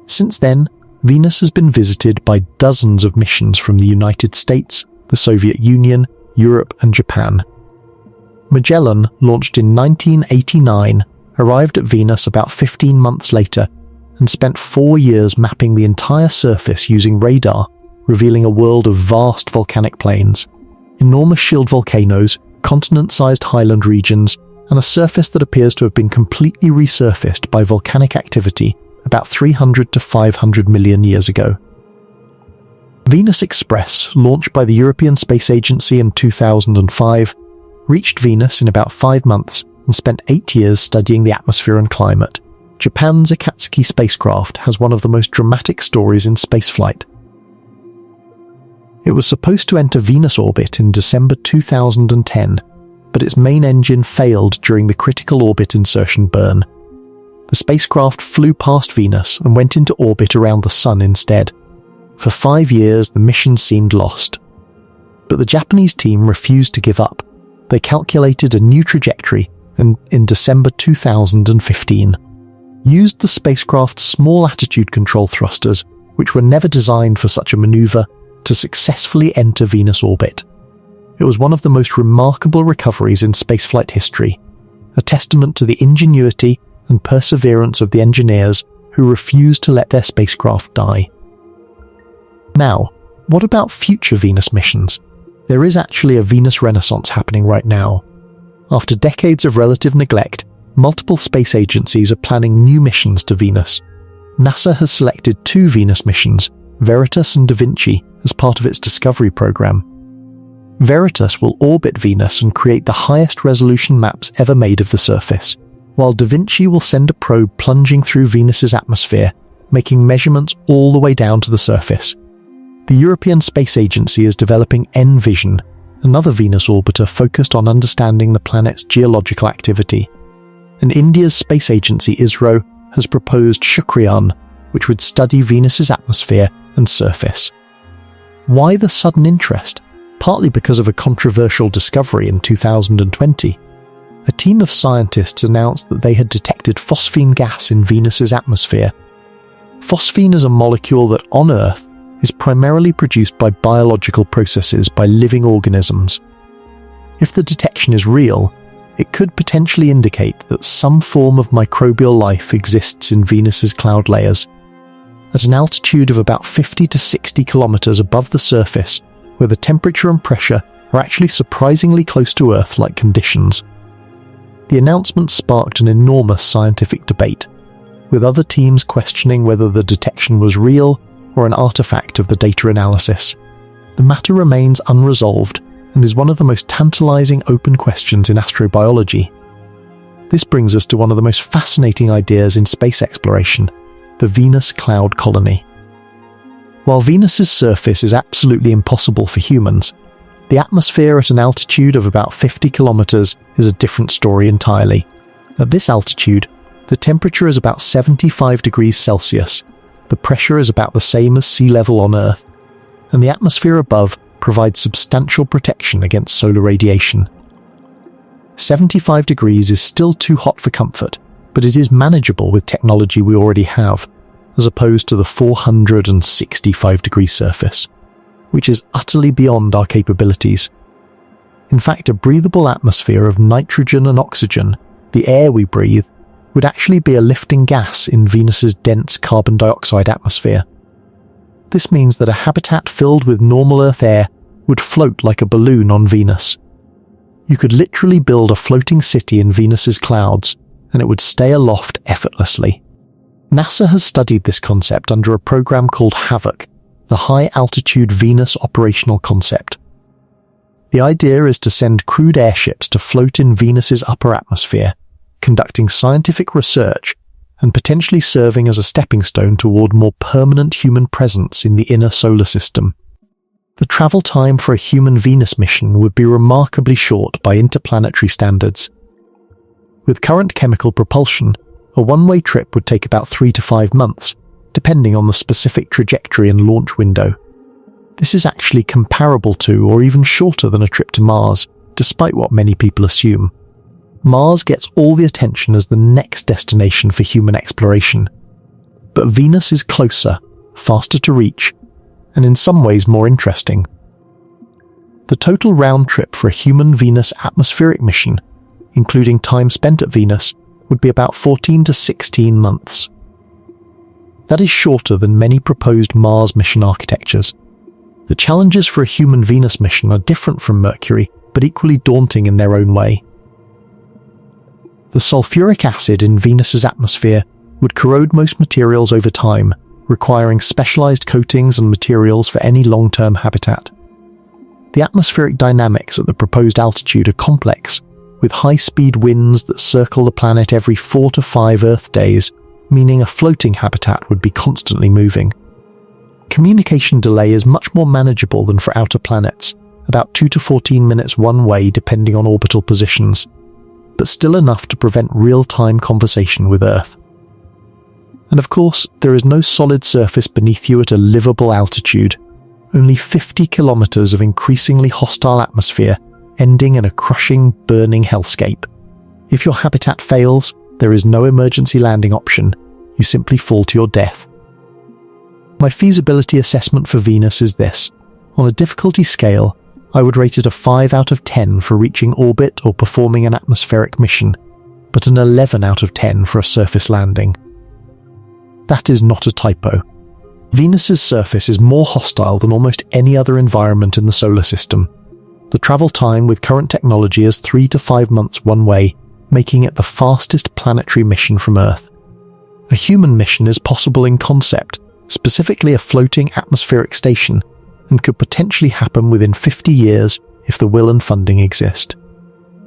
Since then, Venus has been visited by dozens of missions from the United States, the Soviet Union, Europe and Japan. Magellan, launched in 1989, arrived at Venus about 15 months later and spent 4 years mapping the entire surface using radar, revealing a world of vast volcanic plains, enormous shield volcanoes, continent-sized highland regions, and a surface that appears to have been completely resurfaced by volcanic activity about 300 to 500 million years ago. Venus Express, launched by the European Space Agency in 2005, reached Venus in about 5 months and spent 8 years studying the atmosphere and climate. Japan's Akatsuki spacecraft has one of the most dramatic stories in spaceflight. It was supposed to enter Venus orbit in December 2010, but its main engine failed during the critical orbit insertion burn. The spacecraft flew past Venus and went into orbit around the Sun instead. For 5 years, the mission seemed lost. But the Japanese team refused to give up. They calculated a new trajectory and, in December 2015, used the spacecraft's small attitude control thrusters, which were never designed for such a maneuver, to successfully enter Venus orbit. It was one of the most remarkable recoveries in spaceflight history, a testament to the ingenuity and perseverance of the engineers who refused to let their spacecraft die. Now, what about future Venus missions? There is actually a Venus renaissance happening right now. After decades of relative neglect, multiple space agencies are planning new missions to Venus. NASA has selected 2 Venus missions, Veritas and Da Vinci, as part of its Discovery program. Veritas will orbit Venus and create the highest resolution maps ever made of the surface, while Da Vinci will send a probe plunging through Venus's atmosphere, making measurements all the way down to the surface. The European Space Agency is developing EnVision, another Venus orbiter focused on understanding the planet's geological activity. And India's space agency ISRO has proposed Shukriyan, which would study Venus's atmosphere and surface. Why the sudden interest? partly because of a controversial discovery in 2020. A team of scientists announced that they had detected phosphine gas in Venus's atmosphere. Phosphine is a molecule that, on Earth, is primarily produced by biological processes by living organisms. If the detection is real, it could potentially indicate that some form of microbial life exists in Venus's cloud layers. At an altitude of about 50 to 60 kilometers above the surface, where the temperature and pressure are actually surprisingly close to Earth-like conditions. The announcement sparked an enormous scientific debate, with other teams questioning whether the detection was real or an artifact of the data analysis. The matter remains unresolved and is one of the most tantalizing open questions in astrobiology. This brings us to one of the most fascinating ideas in space exploration, the Venus cloud colony. While Venus's surface is absolutely impossible for humans, the atmosphere at an altitude of about 50 kilometers is a different story entirely. At this altitude, the temperature is about 75 degrees Celsius, the pressure is about the same as sea level on Earth, and the atmosphere above provides substantial protection against solar radiation. 75 degrees is still too hot for comfort, but it is manageable with technology we already have, as opposed to the 465-degree surface, which is utterly beyond our capabilities. In fact, a breathable atmosphere of nitrogen and oxygen, the air we breathe, would actually be a lifting gas in Venus's dense carbon dioxide atmosphere. This means that a habitat filled with normal Earth air would float like a balloon on Venus. You could literally build a floating city in Venus's clouds, and it would stay aloft effortlessly. NASA has studied this concept under a program called HAVOC, the High Altitude Venus Operational Concept. The idea is to send crewed airships to float in Venus's upper atmosphere, conducting scientific research and potentially serving as a stepping stone toward more permanent human presence in the inner solar system. The travel time for a human Venus mission would be remarkably short by interplanetary standards. With current chemical propulsion, a one-way trip would take about 3 to 5 months, depending on the specific trajectory and launch window. This is actually comparable to or even shorter than a trip to Mars, despite what many people assume. Mars gets all the attention as the next destination for human exploration. But Venus is closer, faster to reach, and in some ways more interesting. The total round trip for a human Venus atmospheric mission, including time spent at Venus, would be about 14 to 16 months. That is shorter than many proposed Mars mission architectures. The challenges for a human Venus mission are different from Mercury, but equally daunting in their own way. The sulfuric acid in Venus's atmosphere would corrode most materials over time, requiring specialized coatings and materials for any long-term habitat. The atmospheric dynamics at the proposed altitude are complex, with high-speed winds that circle the planet every 4 to 5 Earth days, meaning a floating habitat would be constantly moving. Communication delay is much more manageable than for outer planets, about 2 to 14 minutes one way depending on orbital positions, but still enough to prevent real-time conversation with Earth. And of course, there is no solid surface beneath you at a livable altitude, only 50 kilometers of increasingly hostile atmosphere ending in a crushing, burning hellscape. If your habitat fails, there is no emergency landing option, you simply fall to your death. My feasibility assessment for Venus is this. On a difficulty scale, I would rate it a 5 out of 10 for reaching orbit or performing an atmospheric mission, but an 11 out of 10 for a surface landing. That is not a typo. Venus's surface is more hostile than almost any other environment in the solar system. The travel time with current technology is 3 to 5 months one way, making it the fastest planetary mission from Earth. A human mission is possible in concept, specifically a floating atmospheric station, and could potentially happen within 50 years if the will and funding exist.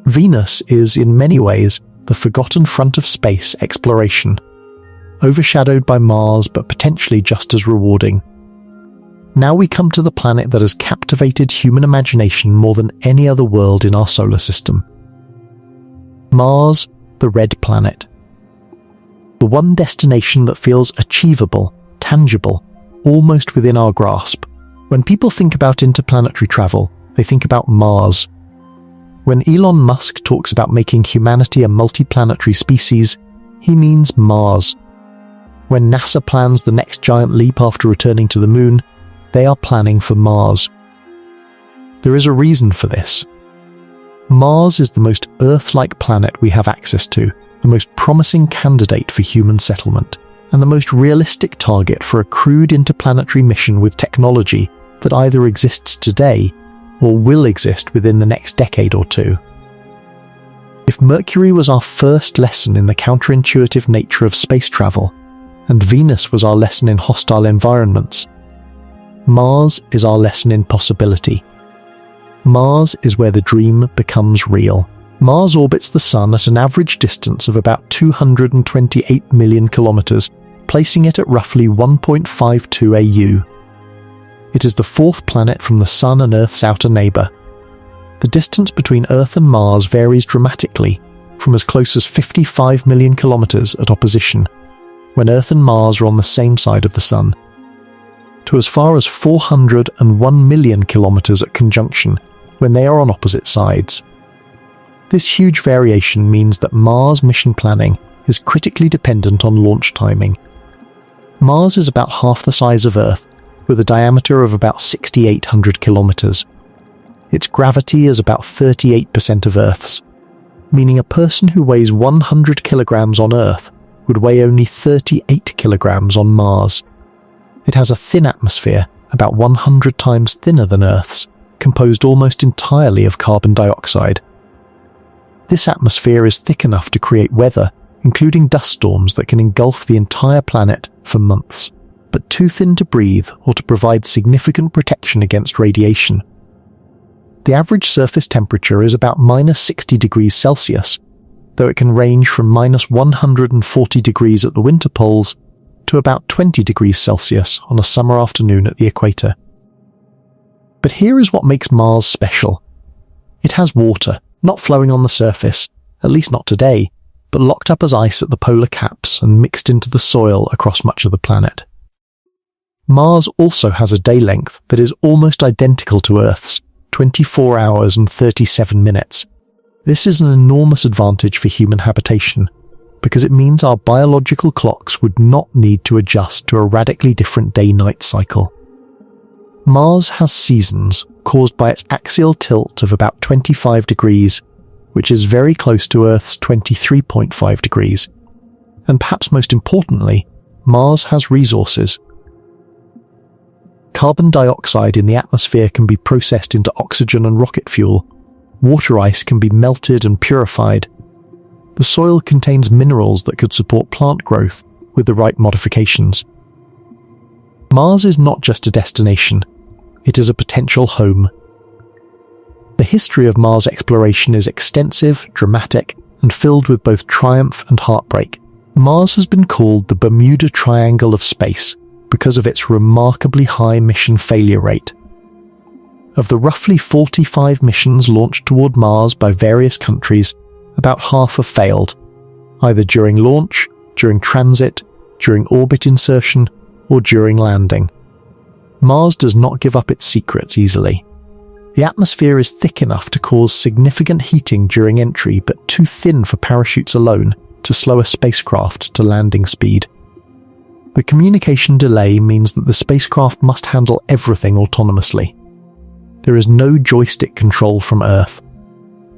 Venus is, in many ways, the forgotten front of space exploration, overshadowed by Mars but potentially just as rewarding. Now we come to the planet that has captivated human imagination more than any other world in our solar system. Mars, the red planet. The one destination that feels achievable, tangible, almost within our grasp. When people think about interplanetary travel, they think about Mars. When Elon Musk talks about making humanity a multiplanetary species, he means Mars. When NASA plans the next giant leap after returning to the Moon, they are planning for Mars. There is a reason for this. Mars is the most Earth-like planet we have access to, the most promising candidate for human settlement, and the most realistic target for a crewed interplanetary mission with technology that either exists today or will exist within the next decade or two. If Mercury was our first lesson in the counterintuitive nature of space travel, and Venus was our lesson in hostile environments, Mars is our lesson in possibility. Mars is where the dream becomes real. Mars orbits the Sun at an average distance of about 228 million kilometers, placing it at roughly 1.52 AU. It is the fourth planet from the Sun and Earth's outer neighbor. The distance between Earth and Mars varies dramatically, from as close as 55 million kilometers at opposition, when Earth and Mars are on the same side of the Sun, to as far as 401 million kilometers at conjunction, when they are on opposite sides. This huge variation means that Mars mission planning is critically dependent on launch timing. Mars is about half the size of Earth, with a diameter of about 6,800 kilometers. Its gravity is about 38% of Earth's, meaning a person who weighs 100 kilograms on Earth would weigh only 38 kilograms on Mars. It has a thin atmosphere, about 100 times thinner than Earth's, composed almost entirely of carbon dioxide. This atmosphere is thick enough to create weather, including dust storms that can engulf the entire planet for months, but too thin to breathe or to provide significant protection against radiation. The average surface temperature is about -60 degrees Celsius, though it can range from -140 degrees at the winter poles to about 20 degrees Celsius on a summer afternoon at the equator. But here is what makes Mars special. It has water, not flowing on the surface, at least not today, but locked up as ice at the polar caps and mixed into the soil across much of the planet. Mars also has a day length that is almost identical to Earth's, 24 hours and 37 minutes. This is an enormous advantage for human habitation, because it means our biological clocks would not need to adjust to a radically different day-night cycle. Mars has seasons caused by its axial tilt of about 25 degrees, which is very close to Earth's 23.5 degrees. And perhaps most importantly, Mars has resources. Carbon dioxide in the atmosphere can be processed into oxygen and rocket fuel. Water ice can be melted and purified. The soil contains minerals that could support plant growth with the right modifications. Mars is not just a destination, it is a potential home. The history of Mars exploration is extensive, dramatic, and filled with both triumph and heartbreak. Mars has been called the Bermuda Triangle of space because of its remarkably high mission failure rate. Of the roughly 45 missions launched toward Mars by various countries, about half have failed, either during launch, during transit, during orbit insertion, or during landing. Mars does not give up its secrets easily. The atmosphere is thick enough to cause significant heating during entry, but too thin for parachutes alone to slow a spacecraft to landing speed. The communication delay means that the spacecraft must handle everything autonomously. There is no joystick control from Earth.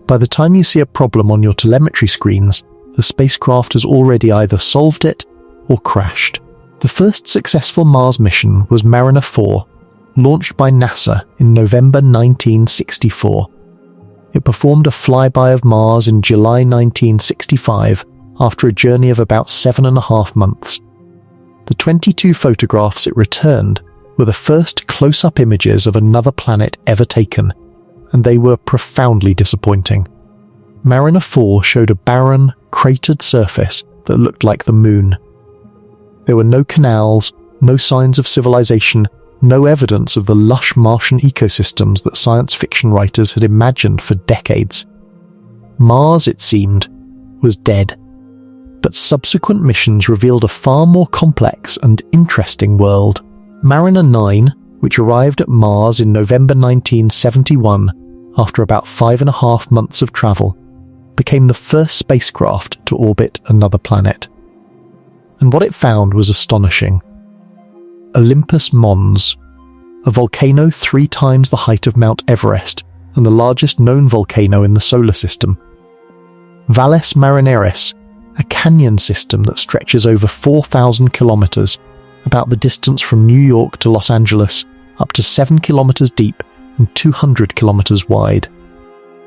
By the time you see a problem on your telemetry screens, the spacecraft has already either solved it or crashed. The first successful Mars mission was Mariner 4, launched by NASA in November 1964. It performed a flyby of Mars in July 1965 after a journey of about 7.5 months. The 22 photographs it returned were the first close-up images of another planet ever taken, and they were profoundly disappointing. Mariner 4 showed a barren, cratered surface that looked like the Moon. There were no canals, no signs of civilization, no evidence of the lush Martian ecosystems that science fiction writers had imagined for decades. Mars, it seemed, was dead. But subsequent missions revealed a far more complex and interesting world. Mariner 9, which arrived at Mars in November 1971 after about 5.5 months of travel, became the first spacecraft to orbit another planet. And what it found was astonishing. Olympus Mons, a volcano 3 times the height of Mount Everest and the largest known volcano in the solar system. Valles Marineris, a canyon system that stretches over 4,000 kilometers, about the distance from New York to Los Angeles, up to 7 kilometers deep and 200 kilometers wide.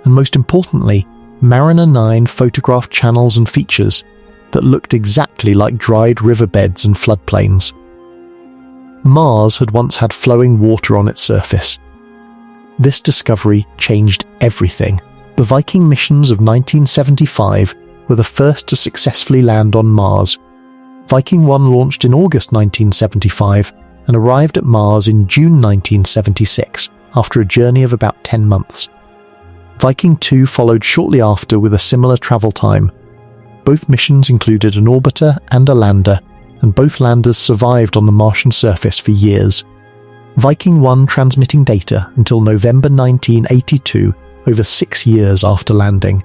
And most importantly, Mariner 9 photographed channels and features that looked exactly like dried riverbeds and floodplains. Mars had once had flowing water on its surface. This discovery changed everything. The Viking missions of 1975 were the first to successfully land on Mars. Viking 1 launched in August 1975 and arrived at Mars in June 1976 after a journey of about 10 months. Viking 2 followed shortly after with a similar travel time. Both missions included an orbiter and a lander, and both landers survived on the Martian surface for years. Viking 1 transmitting data until November 1982, over 6 years after landing.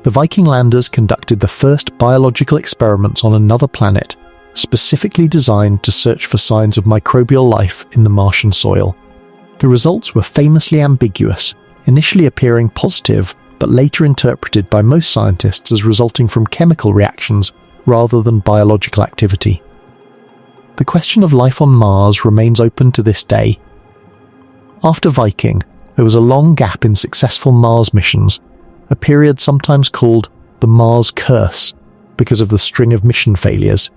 The Viking landers conducted the first biological experiments on another planet, specifically designed to search for signs of microbial life in the Martian soil. The results were famously ambiguous, initially appearing positive, but later interpreted by most scientists as resulting from chemical reactions rather than biological activity. The question of life on Mars remains open to this day. After Viking, there was a long gap in successful Mars missions, a period sometimes called the Mars Curse because of the string of mission failures.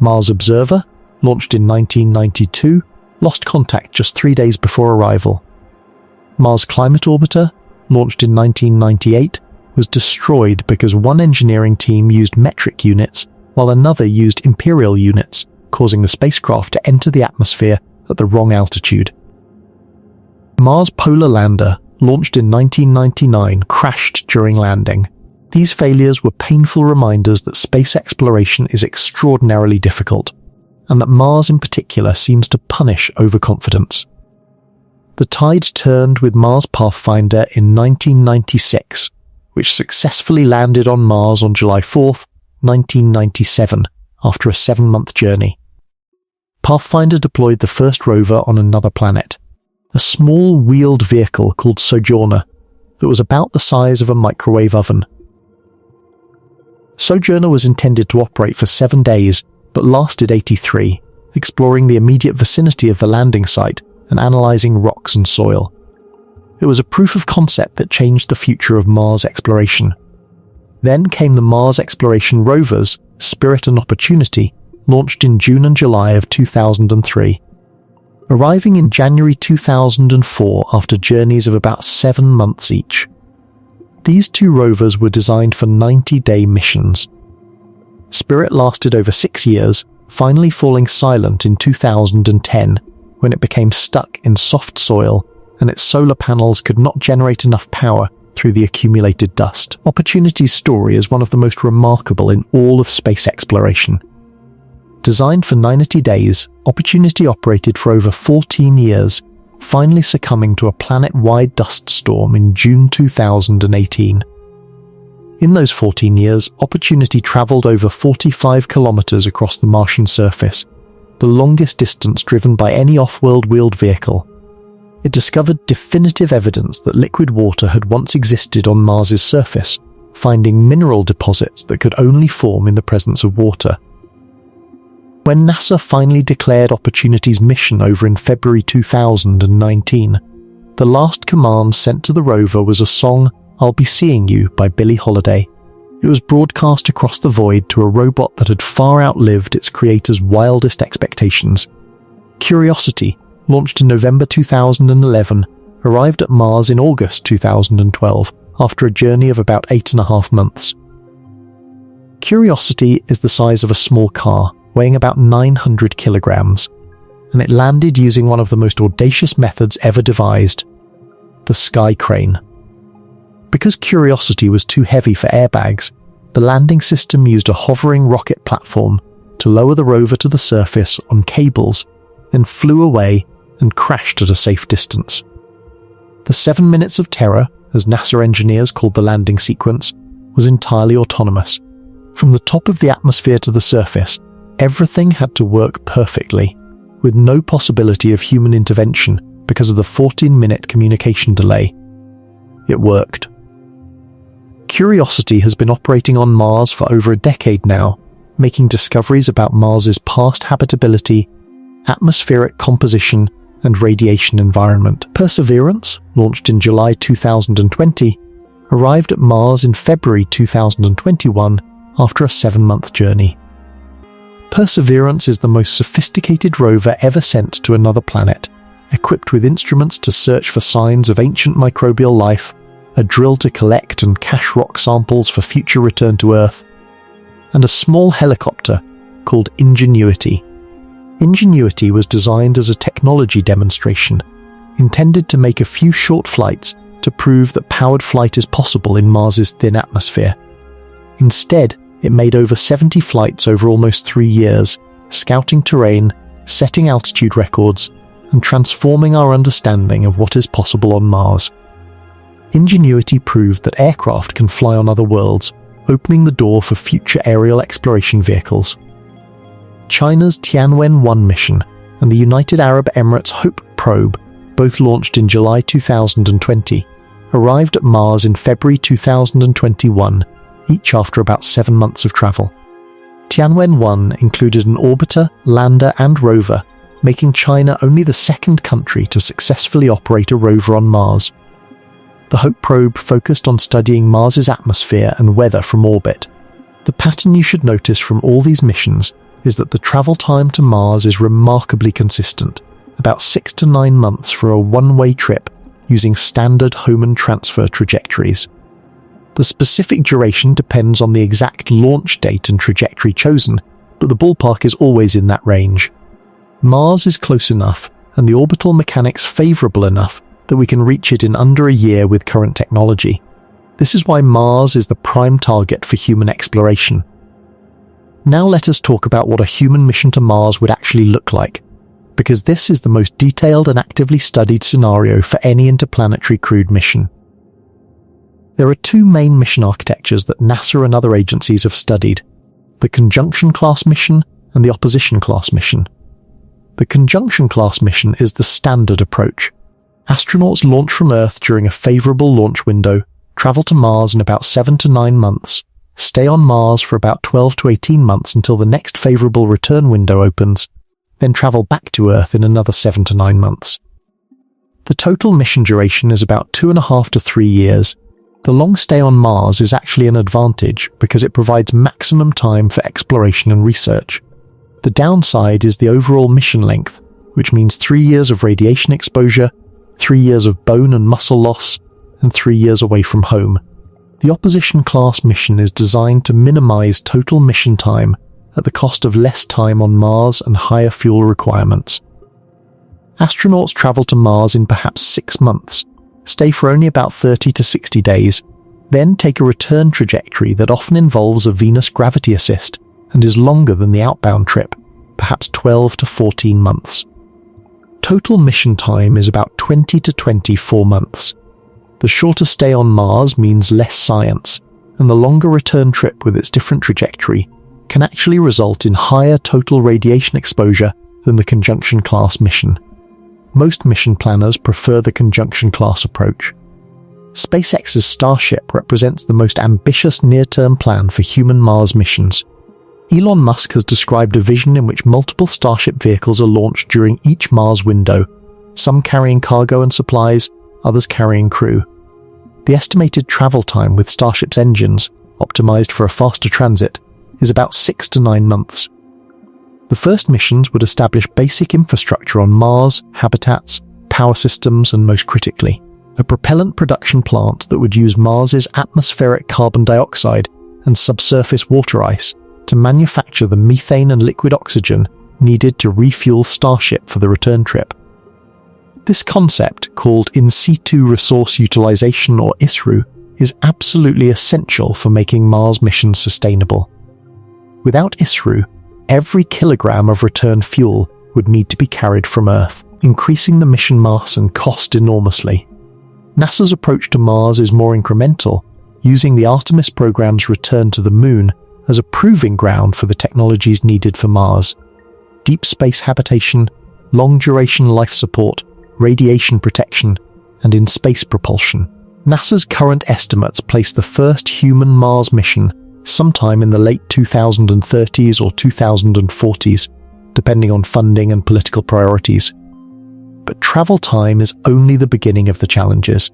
Mars Observer, launched in 1992, lost contact just 3 days before arrival. Mars Climate Orbiter, launched in 1998, was destroyed because one engineering team used metric units while another used imperial units, causing the spacecraft to enter the atmosphere at the wrong altitude. Mars Polar Lander, launched in 1999, crashed during landing. These failures were painful reminders that space exploration is extraordinarily difficult, and that Mars in particular seems to punish overconfidence. The tide turned with Mars Pathfinder in 1996, which successfully landed on Mars on July 4, 1997, after a 7-month journey. Pathfinder deployed the first rover on another planet, a small wheeled vehicle called Sojourner that was about the size of a microwave oven. Sojourner was intended to operate for 7 days, but lasted 83, exploring the immediate vicinity of the landing site and analysing rocks and soil. It was a proof of concept that changed the future of Mars exploration. Then came the Mars exploration rovers, Spirit and Opportunity, launched in June and July of 2003. Arriving in January 2004 after journeys of about 7 months each. These 2 rovers were designed for 90-day missions. Spirit lasted over 6 years, finally falling silent in 2010 when it became stuck in soft soil and its solar panels could not generate enough power through the accumulated dust. Opportunity's story is one of the most remarkable in all of space exploration. Designed for 90 days, Opportunity operated for over 14 years, finally succumbing to a planet-wide dust storm in June 2018. In those 14 years, Opportunity travelled over 45 kilometers across the Martian surface, the longest distance driven by any off-world wheeled vehicle. It discovered definitive evidence that liquid water had once existed on Mars's surface, finding mineral deposits that could only form in the presence of water. When NASA finally declared Opportunity's mission over in February 2019, the last command sent to the rover was a song, "I'll Be Seeing You" by Billie Holiday. It was broadcast across the void to a robot that had far outlived its creator's wildest expectations. Curiosity, launched in November 2011, arrived at Mars in August 2012 after a journey of about 8.5 months. Curiosity is the size of a small car, weighing about 900 kilograms, and it landed using one of the most audacious methods ever devised, the sky crane. Because Curiosity was too heavy for airbags, the landing system used a hovering rocket platform to lower the rover to the surface on cables, then flew away and crashed at a safe distance. The 7 minutes of terror, as NASA engineers called the landing sequence, was entirely autonomous. From the top of the atmosphere to the surface, everything had to work perfectly, with no possibility of human intervention because of the 14-minute communication delay. It worked. Curiosity has been operating on Mars for over a decade now, making discoveries about Mars's past habitability, atmospheric composition, and radiation environment. Perseverance, launched in July 2020, arrived at Mars in February 2021 after a 7-month journey. Perseverance is the most sophisticated rover ever sent to another planet, equipped with instruments to search for signs of ancient microbial life, a drill to collect and cache rock samples for future return to Earth, and a small helicopter called Ingenuity. Ingenuity was designed as a technology demonstration, intended to make a few short flights to prove that powered flight is possible in Mars's thin atmosphere. Instead, it made over 70 flights over almost 3 years, scouting terrain, setting altitude records, and transforming our understanding of what is possible on Mars. Ingenuity proved that aircraft can fly on other worlds, opening the door for future aerial exploration vehicles. China's Tianwen-1 mission and the United Arab Emirates Hope probe, both launched in July 2020, arrived at Mars in February 2021, each after about 7 months of travel. Tianwen-1 included an orbiter, lander, and rover, making China only the second country to successfully operate a rover on Mars. The Hope probe focused on studying Mars's atmosphere and weather from orbit. The pattern you should notice from all these missions is that the travel time to Mars is remarkably consistent, about 6 to 9 months for a one-way trip using standard Hohmann transfer trajectories. The specific duration depends on the exact launch date and trajectory chosen, but the ballpark is always in that range. Mars is close enough and the orbital mechanics favourable enough that we can reach it in under a year with current technology. This is why Mars is the prime target for human exploration. Now let us talk about what a human mission to Mars would actually look like, because this is the most detailed and actively studied scenario for any interplanetary crewed mission. There are 2 main mission architectures that NASA and other agencies have studied: the Conjunction class mission and the Opposition class mission. The Conjunction class mission is the standard approach. Astronauts launch from Earth during a favourable launch window, travel to Mars in about 7 to 9 months, stay on Mars for about 12 to 18 months until the next favourable return window opens, then travel back to Earth in another 7 to 9 months. The total mission duration is about 2.5 to 3 years. The long stay on Mars is actually an advantage because it provides maximum time for exploration and research. The downside is the overall mission length, which means 3 years of radiation exposure, 3 years of bone and muscle loss, and 3 years away from home. The Opposition class mission is designed to minimize total mission time at the cost of less time on Mars and higher fuel requirements. Astronauts travel to Mars in perhaps 6 months, stay for only about 30 to 60 days, then take a return trajectory that often involves a Venus gravity assist and is longer than the outbound trip, perhaps 12 to 14 months. Total mission time is about 20 to 24 months. The shorter stay on Mars means less science, and the longer return trip with its different trajectory can actually result in higher total radiation exposure than the Conjunction class mission. Most mission planners prefer the Conjunction class approach. SpaceX's Starship represents the most ambitious near-term plan for human Mars missions. Elon Musk has described a vision in which multiple Starship vehicles are launched during each Mars window, some carrying cargo and supplies, others carrying crew. The estimated travel time with Starship's engines, optimized for a faster transit, is about 6 to 9 months. The first missions would establish basic infrastructure on Mars, habitats, power systems, and most critically, a propellant production plant that would use Mars's atmospheric carbon dioxide and subsurface water ice to manufacture the methane and liquid oxygen needed to refuel Starship for the return trip. This concept, called In Situ Resource Utilization or ISRU, is absolutely essential for making Mars missions sustainable. Without ISRU, every kilogram of return fuel would need to be carried from Earth. increasing the mission mass and cost enormously. NASA's approach to Mars is more incremental, using the Artemis program's return to the Moon as a proving ground for the technologies needed for Mars: deep space habitation, long-duration life support, radiation protection, and in-space propulsion. NASA's current estimates place the first human Mars mission sometime in the late 2030s or 2040s, depending on funding and political priorities. But travel time is only the beginning of the challenges.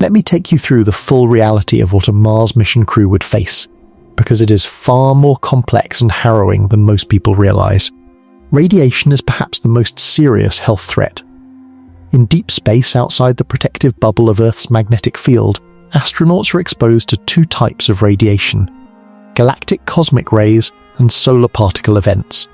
Let me take you through the full reality of what a Mars mission crew would face, because it is far more complex and harrowing than most people realize. Radiation is perhaps the most serious health threat. In deep space outside the protective bubble of Earth's magnetic field, astronauts are exposed to two types of radiation: galactic cosmic rays and solar particle events.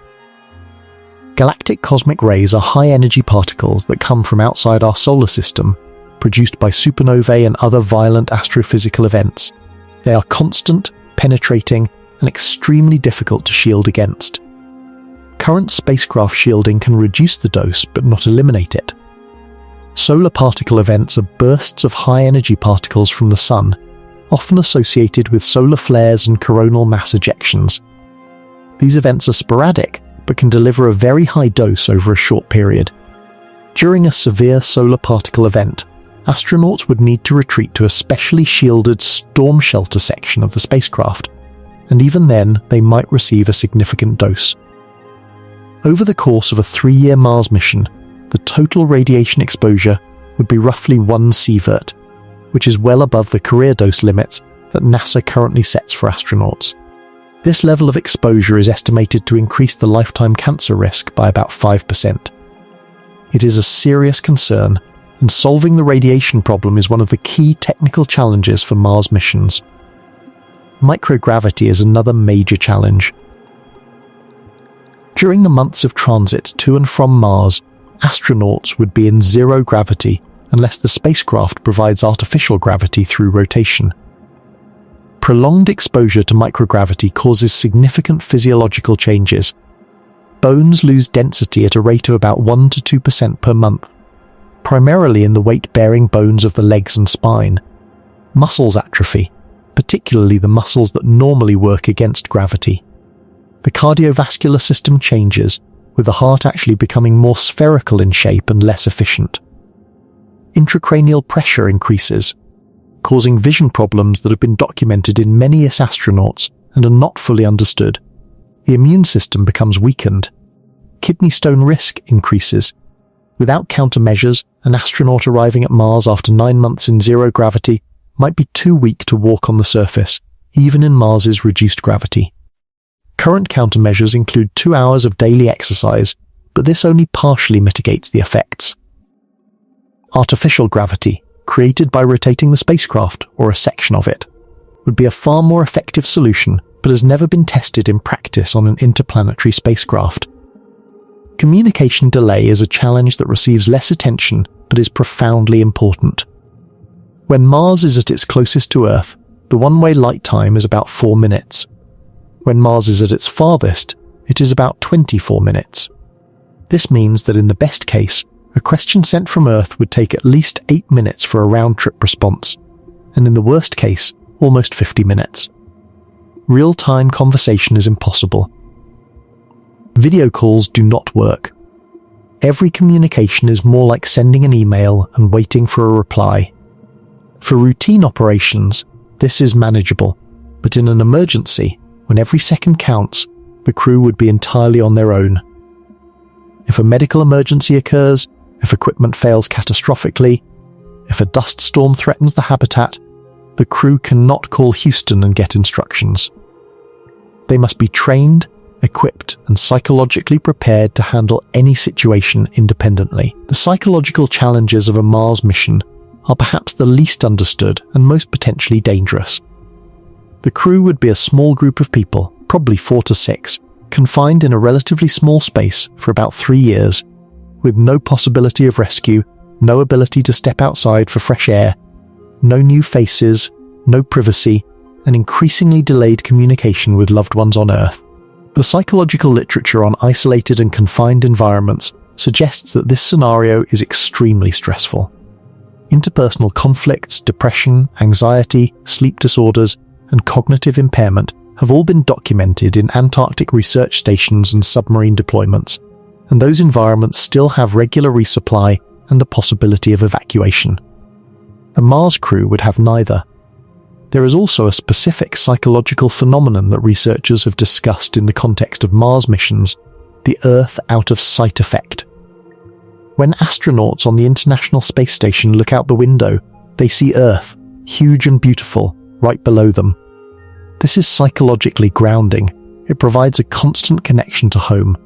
Galactic cosmic rays are high-energy particles that come from outside our solar system, produced by supernovae and other violent astrophysical events. They are constant, penetrating, and extremely difficult to shield against. Current spacecraft shielding can reduce the dose but not eliminate it. Solar particle events are bursts of high-energy particles from the Sun, often associated with solar flares and coronal mass ejections. These events are sporadic, but can deliver a very high dose over a short period. During a severe solar particle event, astronauts would need to retreat to a specially shielded storm shelter section of the spacecraft, and even then they might receive a significant dose. Over the course of a 3-year Mars mission, the total radiation exposure would be roughly 1 sievert, which is well above the career dose limits that NASA currently sets for astronauts. This level of exposure is estimated to increase the lifetime cancer risk by about 5%. It is a serious concern, and solving the radiation problem is one of the key technical challenges for Mars missions. Microgravity is another major challenge. During the months of transit to and from Mars, astronauts would be in zero gravity unless the spacecraft provides artificial gravity through rotation. Prolonged exposure to microgravity causes significant physiological changes. Bones lose density at a rate of about 1 to 2% per month, primarily in the weight-bearing bones of the legs and spine. Muscles atrophy, particularly the muscles that normally work against gravity. The cardiovascular system changes, with the heart actually becoming more spherical in shape and less efficient. Intracranial pressure increases, causing vision problems that have been documented in many astronauts and are not fully understood. The immune system becomes weakened. Kidney stone risk increases. Without countermeasures, an astronaut arriving at Mars after 9 months in zero gravity might be too weak to walk on the surface, even in Mars's reduced gravity. Current countermeasures include 2 hours of daily exercise, but this only partially mitigates the effects. Artificial gravity, created by rotating the spacecraft or a section of it, would be a far more effective solution, but has never been tested in practice on an interplanetary spacecraft. Communication delay is a challenge that receives less attention but is profoundly important. When Mars is at its closest to Earth, the one-way light time is about 4 minutes. When Mars is at its farthest, it is about 24 minutes. This means that in the best case, a question sent from Earth would take at least 8 minutes for a round-trip response, and in the worst case, almost 50 minutes. Real-time conversation is impossible. Video calls do not work. Every communication is more like sending an email and waiting for a reply. For routine operations, this is manageable, but in an emergency, when every second counts, the crew would be entirely on their own. If a medical emergency occurs, if equipment fails catastrophically, if a dust storm threatens the habitat, the crew cannot call Houston and get instructions. They must be trained, equipped, and psychologically prepared to handle any situation independently. The psychological challenges of a Mars mission are perhaps the least understood and most potentially dangerous. The crew would be a small group of people, probably 4 to 6, confined in a relatively small space for about 3 years, with no possibility of rescue, no ability to step outside for fresh air, no new faces, no privacy, and increasingly delayed communication with loved ones on Earth. The psychological literature on isolated and confined environments suggests that this scenario is extremely stressful. Interpersonal conflicts, depression, anxiety, sleep disorders, and cognitive impairment have all been documented in Antarctic research stations and submarine deployments, and those environments still have regular resupply and the possibility of evacuation. A Mars crew would have neither. There is also a specific psychological phenomenon that researchers have discussed in the context of Mars missions, the Earth out of sight effect. When astronauts on the International Space Station look out the window, they see Earth, huge and beautiful, right below them. This is psychologically grounding. It provides a constant connection to home.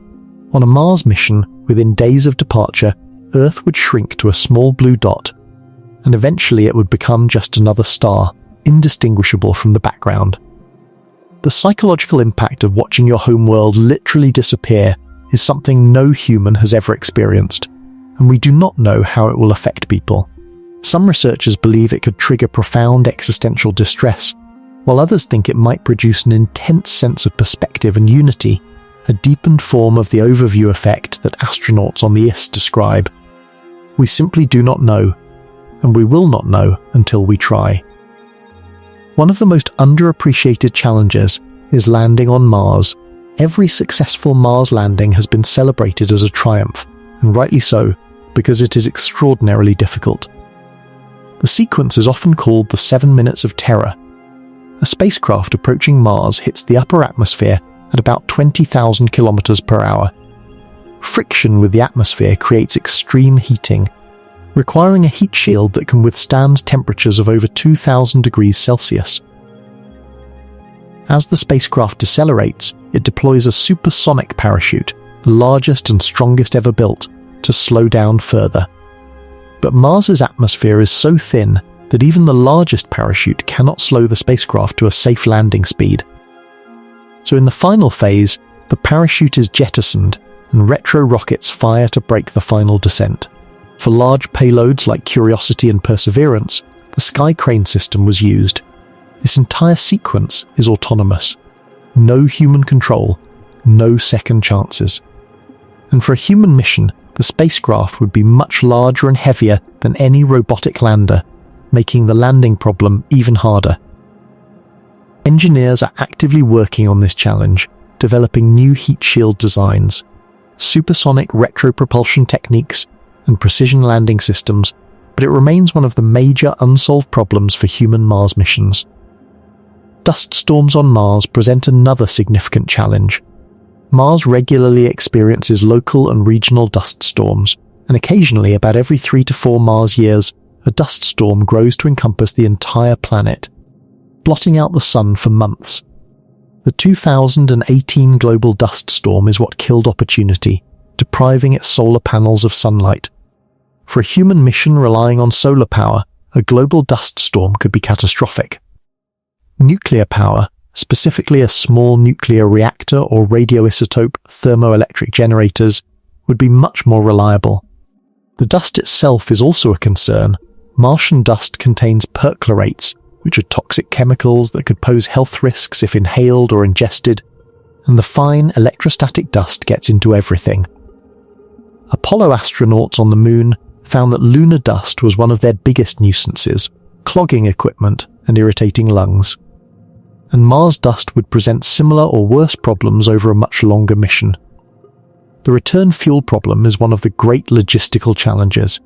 On a Mars mission, within days of departure, Earth would shrink to a small blue dot, and eventually it would become just another star, indistinguishable from the background. The psychological impact of watching your home world literally disappear is something no human has ever experienced, and we do not know how it will affect people. Some researchers believe it could trigger profound existential distress, while others think it might produce an intense sense of perspective and unity, a deepened form of the overview effect that astronauts on the ISS describe. We simply do not know, and we will not know until we try. One of the most underappreciated challenges is landing on Mars. Every successful Mars landing has been celebrated as a triumph, and rightly so, because it is extraordinarily difficult. The sequence is often called the 7 minutes of terror. A spacecraft approaching Mars hits the upper atmosphere at about 20,000 kilometers per hour. Friction with the atmosphere creates extreme heating, requiring a heat shield that can withstand temperatures of over 2,000 degrees Celsius. As the spacecraft decelerates, it deploys a supersonic parachute, the largest and strongest ever built, to slow down further. But Mars's atmosphere is so thin that even the largest parachute cannot slow the spacecraft to a safe landing speed. So in the final phase, the parachute is jettisoned and retro rockets fire to break the final descent. For large payloads like Curiosity and Perseverance, the Sky Crane system was used. This entire sequence is autonomous. No human control, no second chances. And for a human mission, the spacecraft would be much larger and heavier than any robotic lander, making the landing problem even harder. Engineers are actively working on this challenge, developing new heat shield designs, supersonic retropropulsion techniques, and precision landing systems, but it remains one of the major unsolved problems for human Mars missions. Dust storms on Mars present another significant challenge. Mars regularly experiences local and regional dust storms, and occasionally, about every 3 to 4 Mars years, a dust storm grows to encompass the entire planet, blotting out the sun for months. The 2018 global dust storm is what killed Opportunity, depriving its solar panels of sunlight. For a human mission relying on solar power, a global dust storm could be catastrophic. Nuclear power, specifically a small nuclear reactor or radioisotope thermoelectric generators, would be much more reliable. The dust itself is also a concern. Martian dust contains perchlorates, which are toxic chemicals that could pose health risks if inhaled or ingested, and the fine electrostatic dust gets into everything. Apollo astronauts on the Moon found that lunar dust was one of their biggest nuisances, clogging equipment and irritating lungs. And Mars dust would present similar or worse problems over a much longer mission. The return fuel problem is one of the great logistical challenges.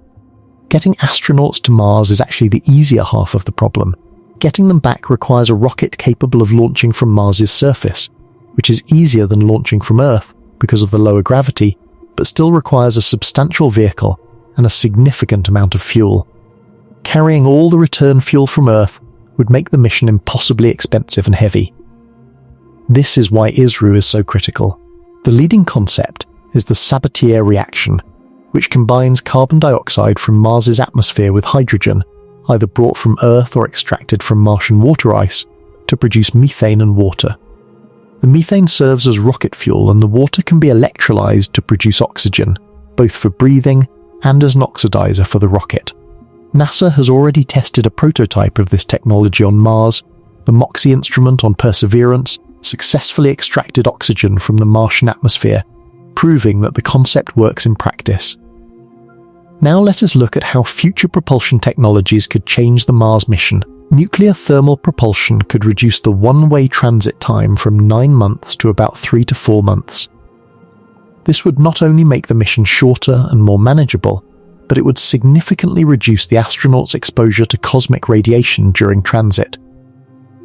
Getting astronauts to Mars is actually the easier half of the problem. Getting them back requires a rocket capable of launching from Mars's surface, which is easier than launching from Earth because of the lower gravity, but still requires a substantial vehicle and a significant amount of fuel. Carrying all the return fuel from Earth would make the mission impossibly expensive and heavy. This is why ISRO is so critical. The leading concept is the Sabatier reaction, which combines carbon dioxide from Mars's atmosphere with hydrogen, either brought from Earth or extracted from Martian water ice, to produce methane and water. The methane serves as rocket fuel, and the water can be electrolyzed to produce oxygen, both for breathing and as an oxidizer for the rocket. NASA has already tested a prototype of this technology on Mars. The MOXIE instrument on Perseverance successfully extracted oxygen from the Martian atmosphere, proving that the concept works in practice. Now let us look at how future propulsion technologies could change the Mars mission. Nuclear thermal propulsion could reduce the one-way transit time from 9 months to about 3 to 4 months. This would not only make the mission shorter and more manageable, but it would significantly reduce the astronauts' exposure to cosmic radiation during transit.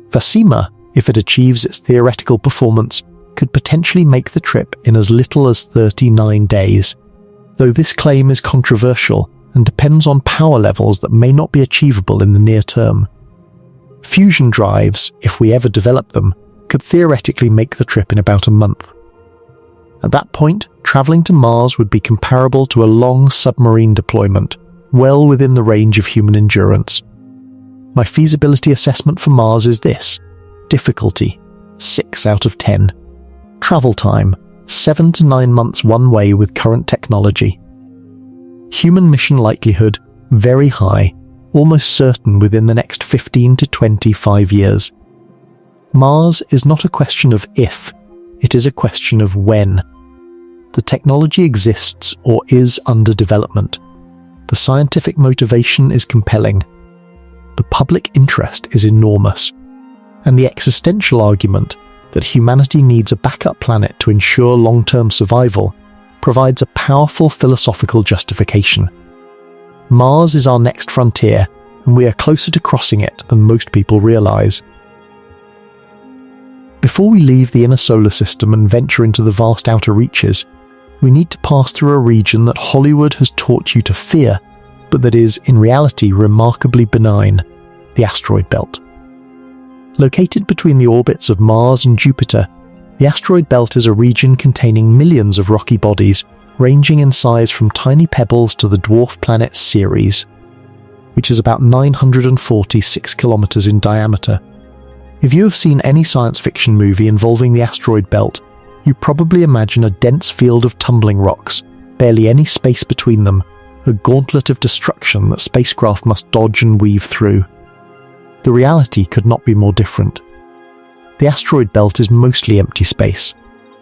Vasima, if it achieves its theoretical performance, could potentially make the trip in as little as 39 days. Though this claim is controversial and depends on power levels that may not be achievable in the near term. Fusion drives, if we ever develop them, could theoretically make the trip in about a month. At that point, traveling to Mars would be comparable to a long submarine deployment, well within the range of human endurance. My feasibility assessment for Mars is this: difficulty, 6 out of 10. Travel time, 7 to 9 months one way with current technology. Human mission likelihood, very high, almost certain within the next 15 to 25 years. Mars is not a question of if, it is a question of when. The technology exists or is under development. The scientific motivation is compelling. The public interest is enormous. And the existential argument that humanity needs a backup planet to ensure long-term survival provides a powerful philosophical justification. Mars is our next frontier, and we are closer to crossing it than most people realize. Before we leave the inner solar system and venture into the vast outer reaches, we need to pass through a region that Hollywood has taught you to fear, but that is, in reality, remarkably benign: the asteroid belt. Located between the orbits of Mars and Jupiter, the asteroid belt is a region containing millions of rocky bodies, ranging in size from tiny pebbles to the dwarf planet Ceres, which is about 946 kilometers in diameter. If you have seen any science fiction movie involving the asteroid belt, you probably imagine a dense field of tumbling rocks, barely any space between them, a gauntlet of destruction that spacecraft must dodge and weave through. The reality could not be more different. The asteroid belt is mostly empty space.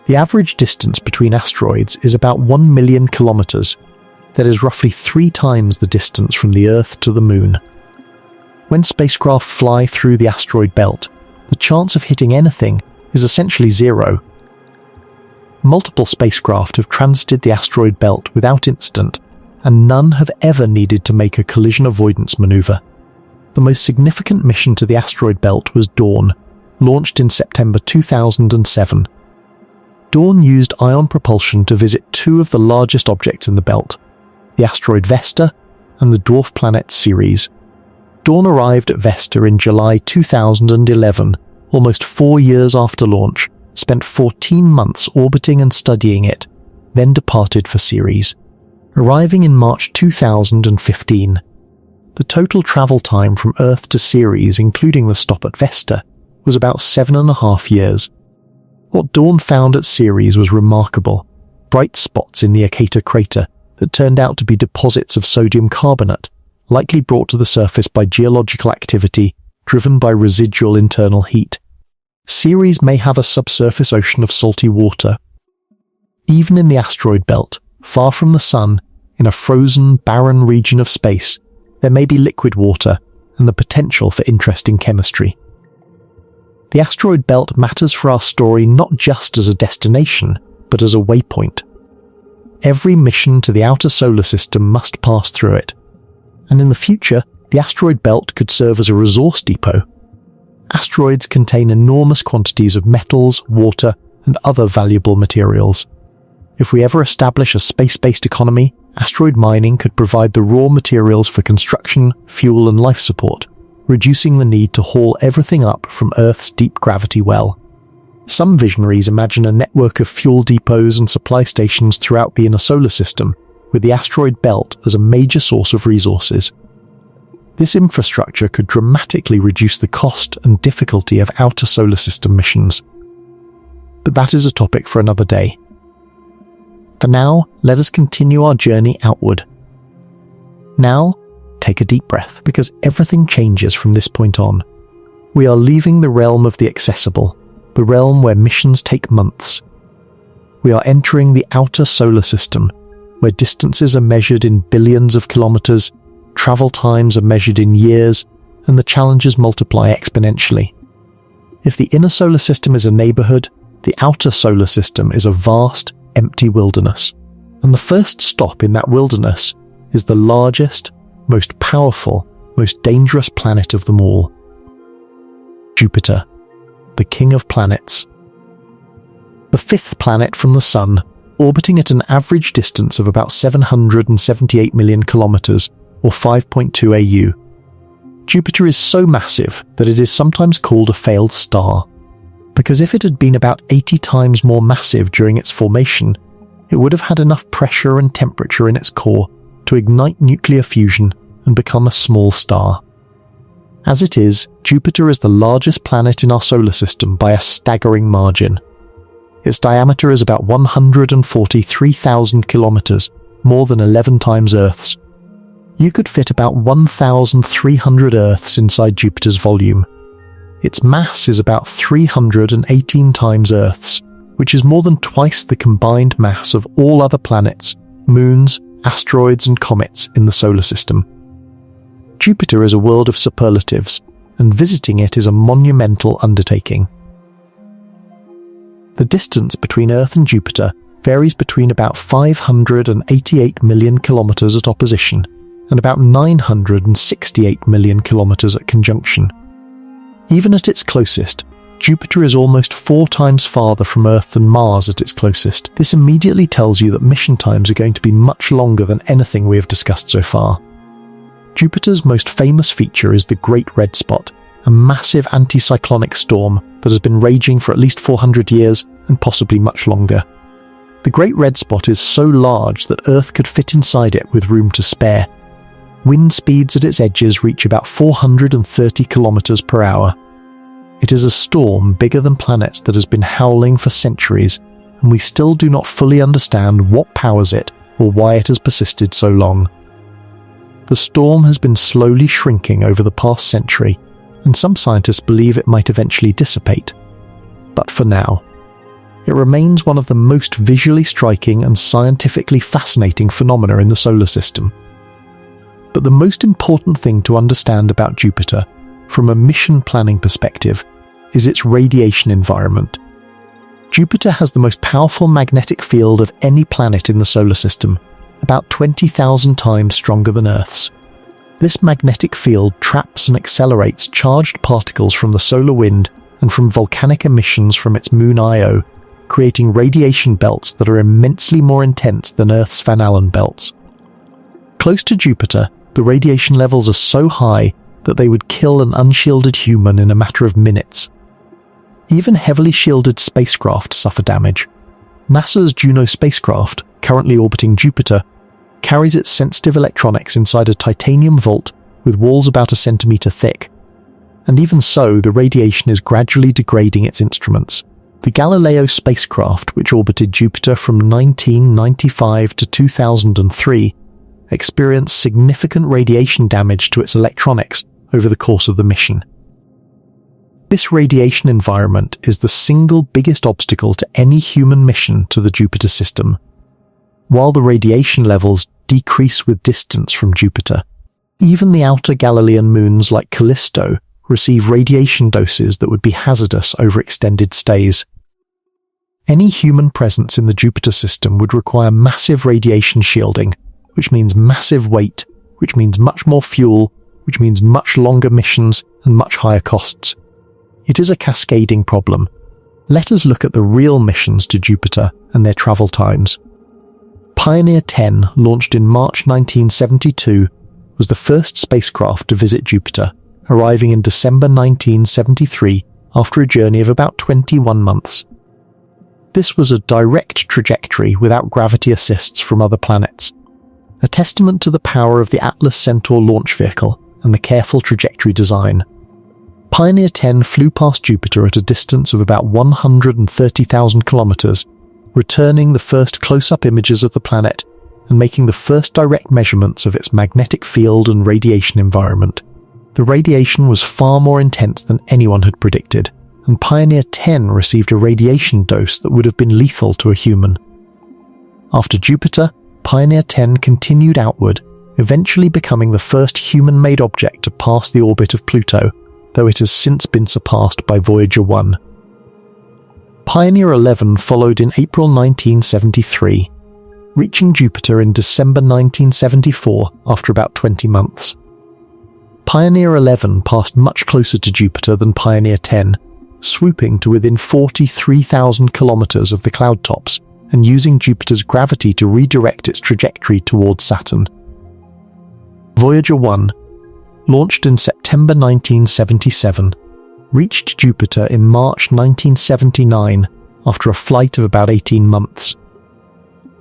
The average distance between asteroids is about 1 million kilometers. That is roughly 3 times the distance from the Earth to the Moon. When spacecraft fly through the asteroid belt, the chance of hitting anything is essentially zero. Multiple spacecraft have transited the asteroid belt without incident, and none have ever needed to make a collision avoidance maneuver. The most significant mission to the asteroid belt was Dawn, launched in September 2007. Dawn used ion propulsion to visit 2 of the largest objects in the belt, the asteroid Vesta and the dwarf planet Ceres. Dawn arrived at Vesta in July 2011, almost 4 years after launch, spent 14 months orbiting and studying it, then departed for Ceres, arriving in March 2015. The total travel time from Earth to Ceres, including the stop at Vesta, was about 7.5 years. What Dawn found at Ceres was remarkable: bright spots in the Akata crater that turned out to be deposits of sodium carbonate, likely brought to the surface by geological activity driven by residual internal heat. Ceres may have a subsurface ocean of salty water. Even in the asteroid belt, far from the Sun, in a frozen, barren region of space, there may be liquid water and the potential for interesting chemistry. The asteroid belt matters for our story not just as a destination, but as a waypoint. Every mission to the outer solar system must pass through it. And in the future, the asteroid belt could serve as a resource depot. Asteroids contain enormous quantities of metals, water, and other valuable materials. If we ever establish a space-based economy, asteroid mining could provide the raw materials for construction, fuel, and life support, reducing the need to haul everything up from Earth's deep gravity well. Some visionaries imagine a network of fuel depots and supply stations throughout the inner solar system, with the asteroid belt as a major source of resources. This infrastructure could dramatically reduce the cost and difficulty of outer solar system missions. But that is a topic for another day. For now, let us continue our journey outward. Now, take a deep breath, because everything changes from this point on. We are leaving the realm of the accessible, the realm where missions take months. We are entering the outer solar system, where distances are measured in billions of kilometers, travel times are measured in years, and the challenges multiply exponentially. If the inner solar system is a neighborhood, the outer solar system is a vast, empty wilderness. And the first stop in that wilderness is the largest, most powerful, most dangerous planet of them all. Jupiter, the king of planets. The fifth planet from the Sun, orbiting at an average distance of about 778 million kilometers, or 5.2 AU. Jupiter is so massive that it is sometimes called a failed star, because if it had been about 80 times more massive during its formation, it would have had enough pressure and temperature in its core to ignite nuclear fusion and become a small star. As it is, Jupiter is the largest planet in our solar system by a staggering margin. Its diameter is about 143,000 kilometers, more than 11 times Earth's. You could fit about 1,300 Earths inside Jupiter's volume. Its mass is about 318 times Earth's, which is more than twice the combined mass of all other planets, moons, asteroids and comets in the solar system. Jupiter is a world of superlatives, and visiting it is a monumental undertaking. The distance between Earth and Jupiter varies between about 588 million kilometers at opposition and about 968 million kilometers at conjunction. Even at its closest, Jupiter is almost 4 times farther from Earth than Mars at its closest. This immediately tells you that mission times are going to be much longer than anything we have discussed so far. Jupiter's most famous feature is the Great Red Spot, a massive anticyclonic storm that has been raging for at least 400 years and possibly much longer. The Great Red Spot is so large that Earth could fit inside it with room to spare. Wind speeds at its edges reach about 430 kilometers per hour. It is a storm bigger than planets that has been howling for centuries, and we still do not fully understand what powers it or why it has persisted so long. The storm has been slowly shrinking over the past century, and some scientists believe it might eventually dissipate. But for now, it remains one of the most visually striking and scientifically fascinating phenomena in the solar system. But the most important thing to understand about Jupiter, from a mission planning perspective, is its radiation environment. Jupiter has the most powerful magnetic field of any planet in the solar system, about 20,000 times stronger than Earth's. This magnetic field traps and accelerates charged particles from the solar wind and from volcanic emissions from its moon Io, creating radiation belts that are immensely more intense than Earth's Van Allen belts. Close to Jupiter, the radiation levels are so high that they would kill an unshielded human in a matter of minutes. Even heavily shielded spacecraft suffer damage. NASA's Juno spacecraft, currently orbiting Jupiter, carries its sensitive electronics inside a titanium vault with walls about a centimeter thick. And even so, the radiation is gradually degrading its instruments. The Galileo spacecraft, which orbited Jupiter from 1995 to 2003, experienced significant radiation damage to its electronics over the course of the mission. This radiation environment is the single biggest obstacle to any human mission to the Jupiter system. While the radiation levels decrease with distance from Jupiter, even the outer Galilean moons like Callisto receive radiation doses that would be hazardous over extended stays. Any human presence in the Jupiter system would require massive radiation shielding, which means massive weight, which means much more fuel, which means much longer missions and much higher costs. It is a cascading problem. Let us look at the real missions to Jupiter and their travel times. Pioneer 10, launched in March 1972, was the first spacecraft to visit Jupiter, arriving in December 1973 after a journey of about 21 months. This was a direct trajectory without gravity assists from other planets, a testament to the power of the Atlas Centaur launch vehicle and the careful trajectory design. Pioneer 10 flew past Jupiter at a distance of about 130,000 kilometers, returning the first close-up images of the planet and making the first direct measurements of its magnetic field and radiation environment. The radiation was far more intense than anyone had predicted, and Pioneer 10 received a radiation dose that would have been lethal to a human. After Jupiter, Pioneer 10 continued outward, eventually becoming the first human-made object to pass the orbit of Pluto, though it has since been surpassed by Voyager 1. Pioneer 11 followed in April 1973, reaching Jupiter in December 1974 after about 20 months. Pioneer 11 passed much closer to Jupiter than Pioneer 10, swooping to within 43,000 kilometers of the cloud tops and using Jupiter's gravity to redirect its trajectory towards Saturn. Voyager 1, launched in September 1977, reached Jupiter in March 1979 after a flight of about 18 months.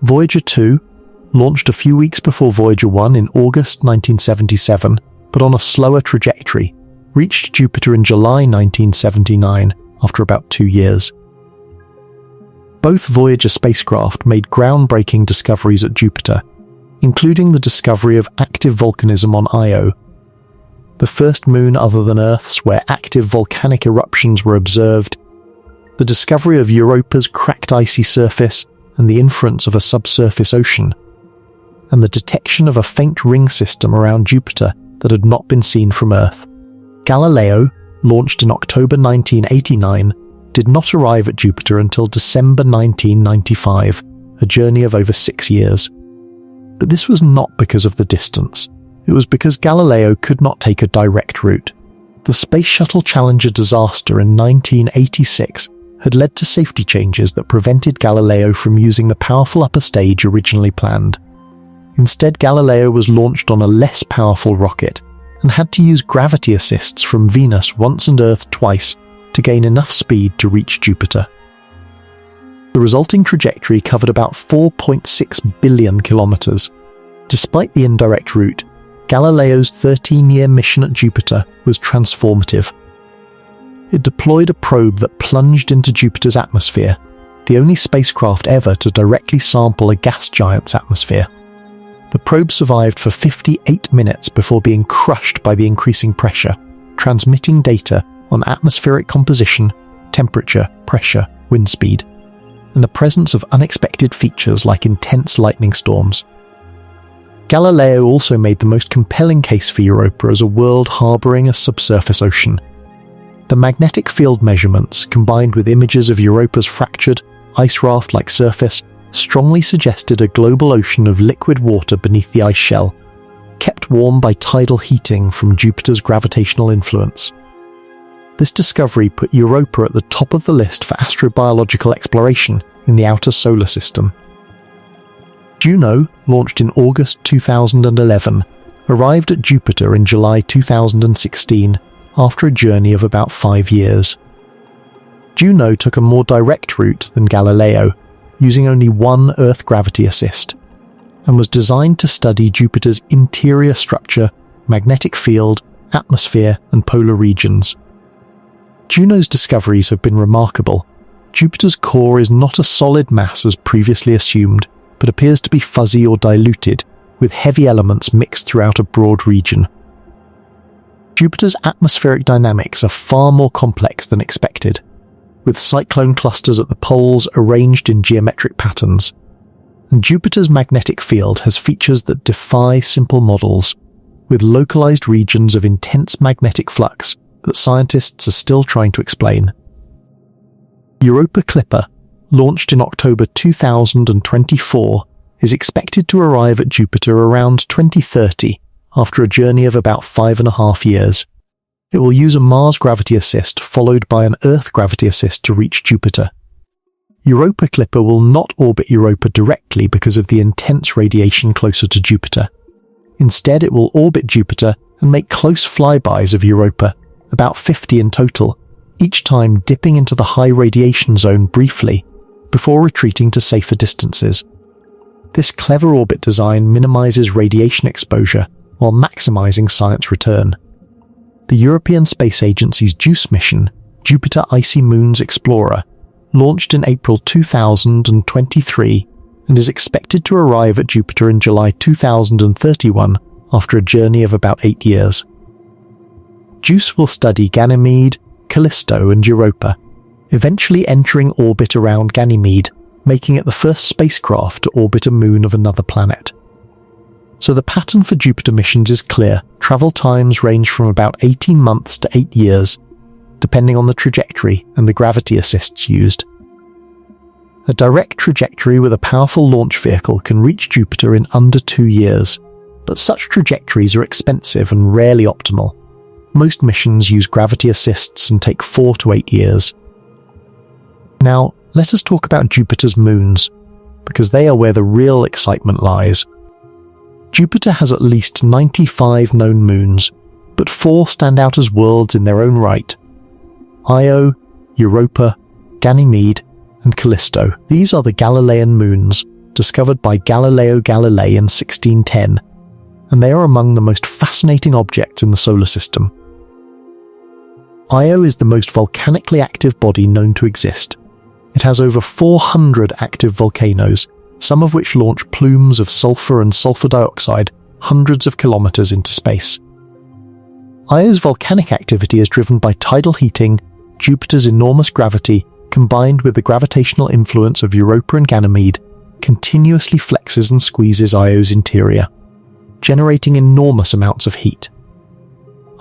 Voyager 2, launched a few weeks before Voyager 1 in August 1977, but on a slower trajectory, reached Jupiter in July 1979 after about 2 years. Both Voyager spacecraft made groundbreaking discoveries at Jupiter, including the discovery of active volcanism on Io, the first moon other than Earth's where active volcanic eruptions were observed, the discovery of Europa's cracked icy surface and the inference of a subsurface ocean, and the detection of a faint ring system around Jupiter that had not been seen from Earth. Galileo, launched in October 1989, did not arrive at Jupiter until December 1995, a journey of over 6 years. But this was not because of the distance. It was because Galileo could not take a direct route. The Space Shuttle Challenger disaster in 1986 had led to safety changes that prevented Galileo from using the powerful upper stage originally planned. Instead, Galileo was launched on a less powerful rocket and had to use gravity assists from Venus once and Earth twice to gain enough speed to reach Jupiter. The resulting trajectory covered about 4.6 billion kilometers. Despite the indirect route, Galileo's 13-year mission at Jupiter was transformative. It deployed a probe that plunged into Jupiter's atmosphere, the only spacecraft ever to directly sample a gas giant's atmosphere. The probe survived for 58 minutes before being crushed by the increasing pressure, transmitting data on atmospheric composition, temperature, pressure, wind speed, and the presence of unexpected features like intense lightning storms. Galileo also made the most compelling case for Europa as a world harboring a subsurface ocean. The magnetic field measurements, combined with images of Europa's fractured, ice raft-like surface, strongly suggested a global ocean of liquid water beneath the ice shell, kept warm by tidal heating from Jupiter's gravitational influence. This discovery put Europa at the top of the list for astrobiological exploration in the outer solar system. Juno, launched in August 2011, arrived at Jupiter in July 2016 after a journey of about 5 years. Juno took a more direct route than Galileo, using only one Earth gravity assist, and was designed to study Jupiter's interior structure, magnetic field, atmosphere, and polar regions. Juno's discoveries have been remarkable. Jupiter's core is not a solid mass as previously assumed, but appears to be fuzzy or diluted, with heavy elements mixed throughout a broad region. Jupiter's atmospheric dynamics are far more complex than expected, with cyclone clusters at the poles arranged in geometric patterns. And Jupiter's magnetic field has features that defy simple models, with localized regions of intense magnetic flux that scientists are still trying to explain. Europa Clipper, launched in October 2024, is expected to arrive at Jupiter around 2030 after a journey of about 5.5 years. It will use a Mars gravity assist followed by an Earth gravity assist to reach Jupiter. Europa Clipper will not orbit Europa directly because of the intense radiation closer to Jupiter. Instead, it will orbit Jupiter and make close flybys of Europa, about 50 in total, each time dipping into the high radiation zone briefly, before retreating to safer distances. This clever orbit design minimizes radiation exposure while maximizing science return. The European Space Agency's JUICE mission, Jupiter Icy Moons Explorer, launched in April 2023 and is expected to arrive at Jupiter in July 2031 after a journey of about 8 years. JUICE will study Ganymede, Callisto and Europa, eventually entering orbit around Ganymede, making it the first spacecraft to orbit a moon of another planet. So the pattern for Jupiter missions is clear. Travel times range from about 18 months to 8 years, depending on the trajectory and the gravity assists used. A direct trajectory with a powerful launch vehicle can reach Jupiter in under 2 years, but such trajectories are expensive and rarely optimal. Most missions use gravity assists and take 4 to 8 years. Now, let us talk about Jupiter's moons, because they are where the real excitement lies. Jupiter has at least 95 known moons, but 4 stand out as worlds in their own right: Io, Europa, Ganymede, and Callisto. These are the Galilean moons, discovered by Galileo Galilei in 1610, and they are among the most fascinating objects in the solar system. Io is the most volcanically active body known to exist. It has over 400 active volcanoes, some of which launch plumes of sulfur and sulfur dioxide hundreds of kilometers into space. Io's volcanic activity is driven by tidal heating, Jupiter's enormous gravity, combined with the gravitational influence of Europa and Ganymede, continuously flexes and squeezes Io's interior, generating enormous amounts of heat.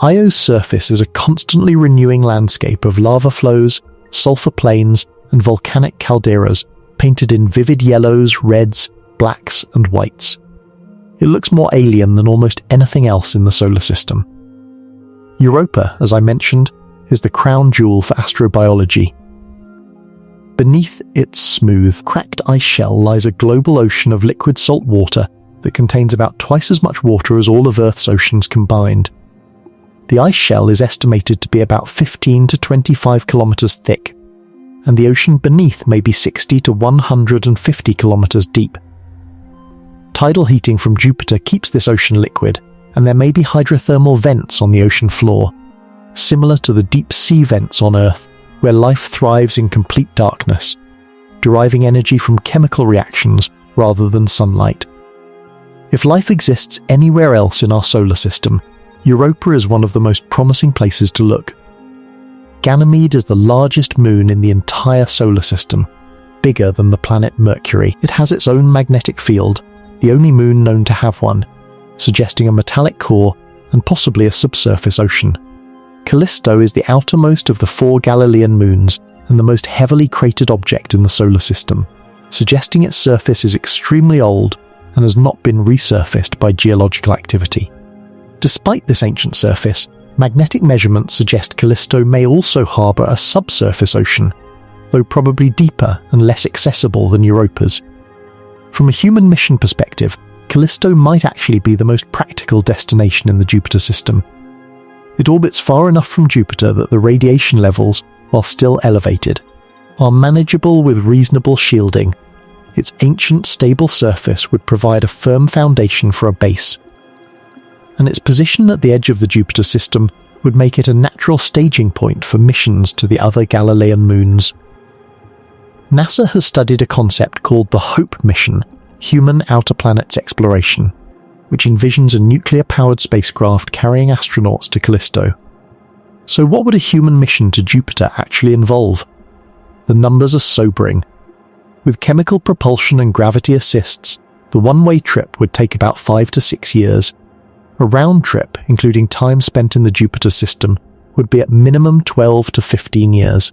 Io's surface is a constantly renewing landscape of lava flows, sulfur plains, and volcanic calderas, painted in vivid yellows, reds, blacks, and whites. It looks more alien than almost anything else in the solar system. Europa, as I mentioned, is the crown jewel for astrobiology. Beneath its smooth, cracked ice shell lies a global ocean of liquid salt water that contains about twice as much water as all of Earth's oceans combined. The ice shell is estimated to be about 15 to 25 kilometers thick, and the ocean beneath may be 60 to 150 kilometers deep. Tidal heating from Jupiter keeps this ocean liquid, and there may be hydrothermal vents on the ocean floor, similar to the deep sea vents on Earth, where life thrives in complete darkness, deriving energy from chemical reactions rather than sunlight. If life exists anywhere else in our solar system, Europa is one of the most promising places to look. Ganymede is the largest moon in the entire solar system, bigger than the planet Mercury. It has its own magnetic field, the only moon known to have one, suggesting a metallic core and possibly a subsurface ocean. Callisto is the outermost of the 4 Galilean moons and the most heavily cratered object in the solar system, suggesting its surface is extremely old and has not been resurfaced by geological activity. Despite this ancient surface, magnetic measurements suggest Callisto may also harbour a subsurface ocean, though probably deeper and less accessible than Europa's. From a human mission perspective, Callisto might actually be the most practical destination in the Jupiter system. It orbits far enough from Jupiter that the radiation levels, while still elevated, are manageable with reasonable shielding. Its ancient, stable surface would provide a firm foundation for a base, and its position at the edge of the Jupiter system would make it a natural staging point for missions to the other Galilean moons. NASA has studied a concept called the HOPE mission, Human Outer Planets Exploration, which envisions a nuclear-powered spacecraft carrying astronauts to Callisto. So what would a human mission to Jupiter actually involve? The numbers are sobering. With chemical propulsion and gravity assists, the one-way trip would take about 5 to 6 years. A round trip, including time spent in the Jupiter system, would be at minimum 12 to 15 years.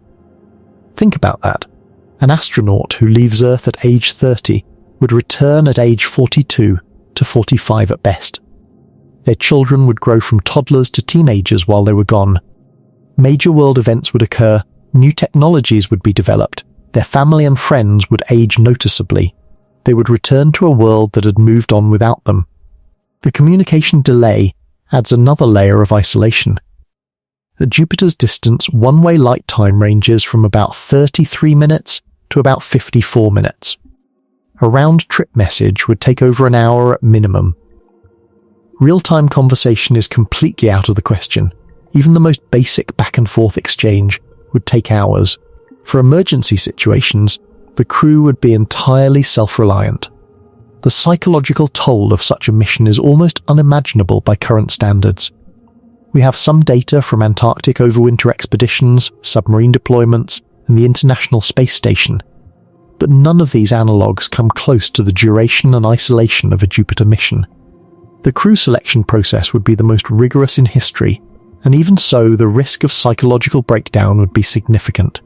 Think about that. An astronaut who leaves Earth at age 30 would return at age 42 to 45 at best. Their children would grow from toddlers to teenagers while they were gone. Major world events would occur, new technologies would be developed, their family and friends would age noticeably. They would return to a world that had moved on without them. The communication delay adds another layer of isolation. At Jupiter's distance, one-way light time ranges from about 33 minutes to about 54 minutes. A round-trip message would take over an hour at minimum. Real-time conversation is completely out of the question. Even the most basic back-and-forth exchange would take hours. For emergency situations, the crew would be entirely self-reliant. The psychological toll of such a mission is almost unimaginable by current standards. We have some data from Antarctic overwinter expeditions, submarine deployments, and the International Space Station, but none of these analogues come close to the duration and isolation of a Jupiter mission. The crew selection process would be the most rigorous in history, and even so, the risk of psychological breakdown would be significant.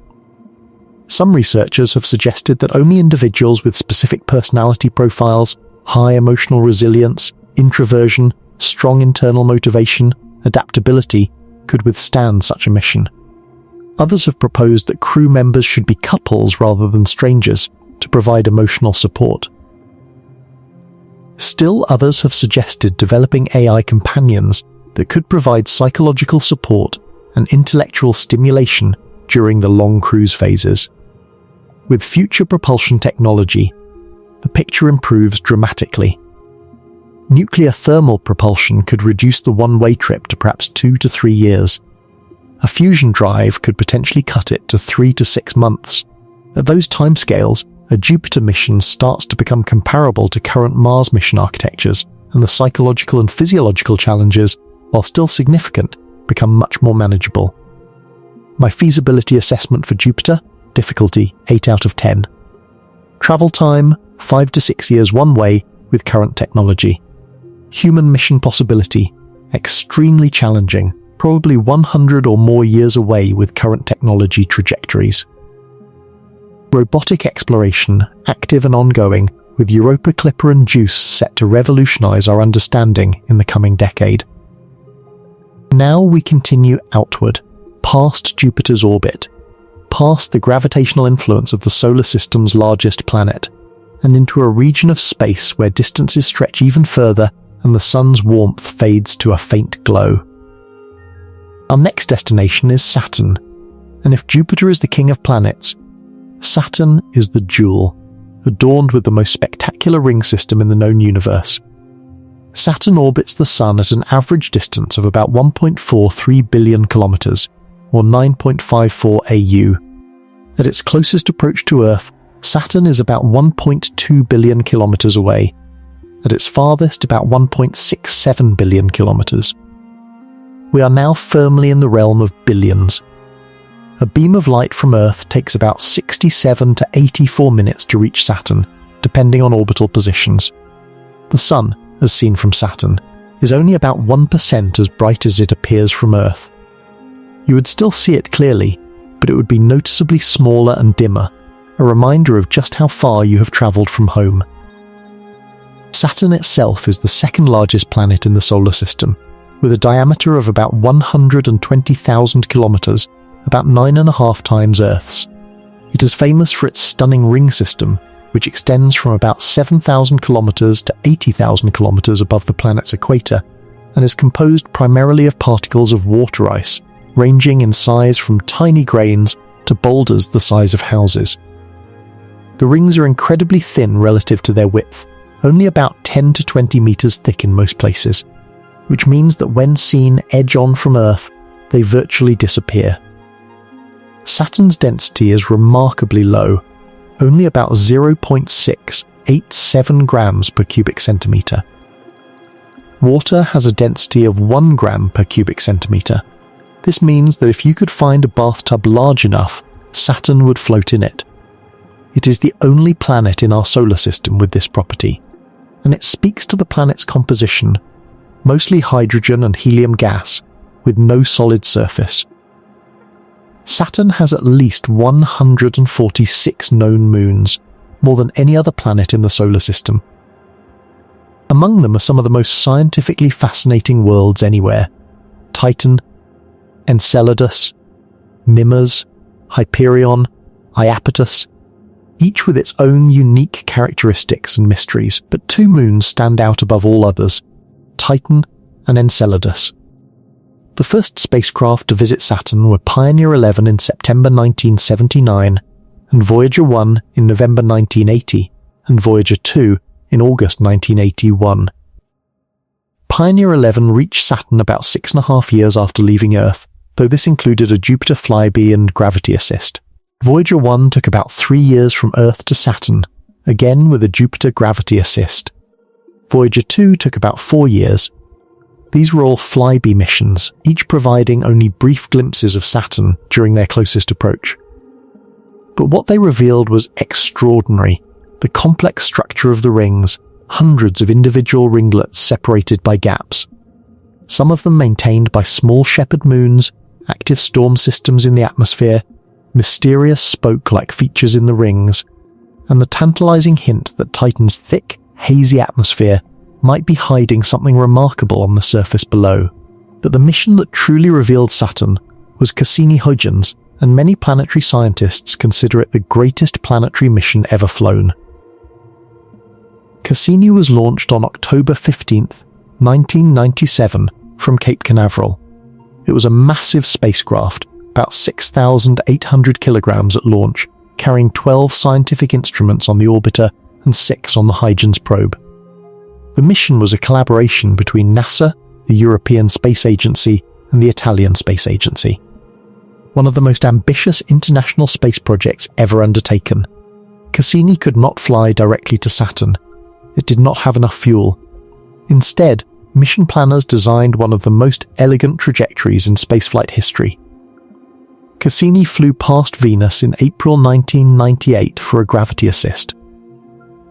Some researchers have suggested that only individuals with specific personality profiles, high emotional resilience, introversion, strong internal motivation, adaptability, could withstand such a mission. Others have proposed that crew members should be couples rather than strangers to provide emotional support. Still, others have suggested developing AI companions that could provide psychological support and intellectual stimulation during the long cruise phases. With future propulsion technology, the picture improves dramatically. Nuclear thermal propulsion could reduce the one-way trip to perhaps 2 to 3 years. A fusion drive could potentially cut it to 3 to 6 months. At those timescales, a Jupiter mission starts to become comparable to current Mars mission architectures, and the psychological and physiological challenges, while still significant, become much more manageable. My feasibility assessment for Jupiter: difficulty 8 out of 10. Travel time 5 to 6 years one way with current technology. Human mission possibility: extremely challenging, probably 100 or more years away with current technology trajectories. Robotic exploration, active and ongoing, with Europa Clipper and JUICE set to revolutionize our understanding in the coming decade. Now we continue outward, past Jupiter's orbit, past the gravitational influence of the solar system's largest planet, and into a region of space where distances stretch even further and the sun's warmth fades to a faint glow. Our next destination is Saturn, and if Jupiter is the king of planets, Saturn is the jewel, adorned with the most spectacular ring system in the known universe. Saturn orbits the Sun at an average distance of about 1.43 billion kilometers, or 9.54 AU. At its closest approach to Earth, Saturn is about 1.2 billion kilometers away. At its farthest, about 1.67 billion kilometers. We are now firmly in the realm of billions. A beam of light from Earth takes about 67 to 84 minutes to reach Saturn, depending on orbital positions. The Sun, as seen from Saturn, is only about 1% as bright as it appears from Earth. You would still see it clearly, but it would be noticeably smaller and dimmer, a reminder of just how far you have travelled from home. Saturn itself is the second largest planet in the solar system, with a diameter of about 120,000 kilometers, about 9.5 times Earth's. It is famous for its stunning ring system, which extends from about 7,000 kilometers to 80,000 kilometers above the planet's equator, and is composed primarily of particles of water ice, ranging in size from tiny grains to boulders the size of houses. The rings are incredibly thin relative to their width, only about 10 to 20 meters thick in most places, which means that when seen edge-on from Earth, they virtually disappear. Saturn's density is remarkably low, only about 0.687 grams per cubic centimeter. Water has a density of 1 gram per cubic centimeter. This means that if you could find a bathtub large enough, Saturn would float in it. It is the only planet in our solar system with this property, and it speaks to the planet's composition, mostly hydrogen and helium gas, with no solid surface. Saturn has at least 146 known moons, more than any other planet in the solar system. Among them are some of the most scientifically fascinating worlds anywhere: Titan, Enceladus, Mimas, Hyperion, Iapetus, each with its own unique characteristics and mysteries, but 2 moons stand out above all others: Titan and Enceladus. The first spacecraft to visit Saturn were Pioneer 11 in September 1979, and Voyager 1 in November 1980, and Voyager 2 in August 1981. Pioneer 11 reached Saturn about 6.5 years after leaving Earth, though this included a Jupiter flyby and gravity assist. Voyager 1 took about 3 years from Earth to Saturn, again with a Jupiter gravity assist. Voyager 2 took about 4 years. These were all flyby missions, each providing only brief glimpses of Saturn during their closest approach. But what they revealed was extraordinary. The complex structure of the rings, hundreds of individual ringlets separated by gaps. Some of them maintained by small shepherd moons, active storm systems in the atmosphere, mysterious spoke-like features in the rings, and the tantalizing hint that Titan's thick, hazy atmosphere might be hiding something remarkable on the surface below. But the mission that truly revealed Saturn was Cassini-Huygens, and many planetary scientists consider it the greatest planetary mission ever flown. Cassini was launched on October 15, 1997, from Cape Canaveral. It was a massive spacecraft, about 6,800 kilograms at launch, carrying 12 scientific instruments on the orbiter and 6 on the Huygens probe. The mission was a collaboration between NASA, the European Space Agency, and the Italian Space Agency. One of the most ambitious international space projects ever undertaken. Cassini could not fly directly to Saturn. It did not have enough fuel. Instead, mission planners designed one of the most elegant trajectories in spaceflight history. Cassini flew past Venus in April 1998 for a gravity assist.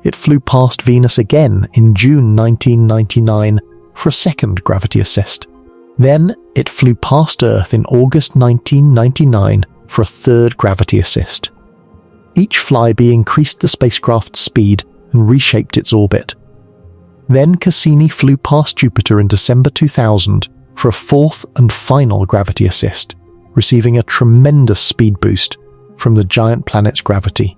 It flew past Venus again in June 1999 for a second gravity assist. Then it flew past Earth in August 1999 for a third gravity assist. Each flyby increased the spacecraft's speed and reshaped its orbit. Then Cassini flew past Jupiter in December 2000 for a fourth and final gravity assist, receiving a tremendous speed boost from the giant planet's gravity.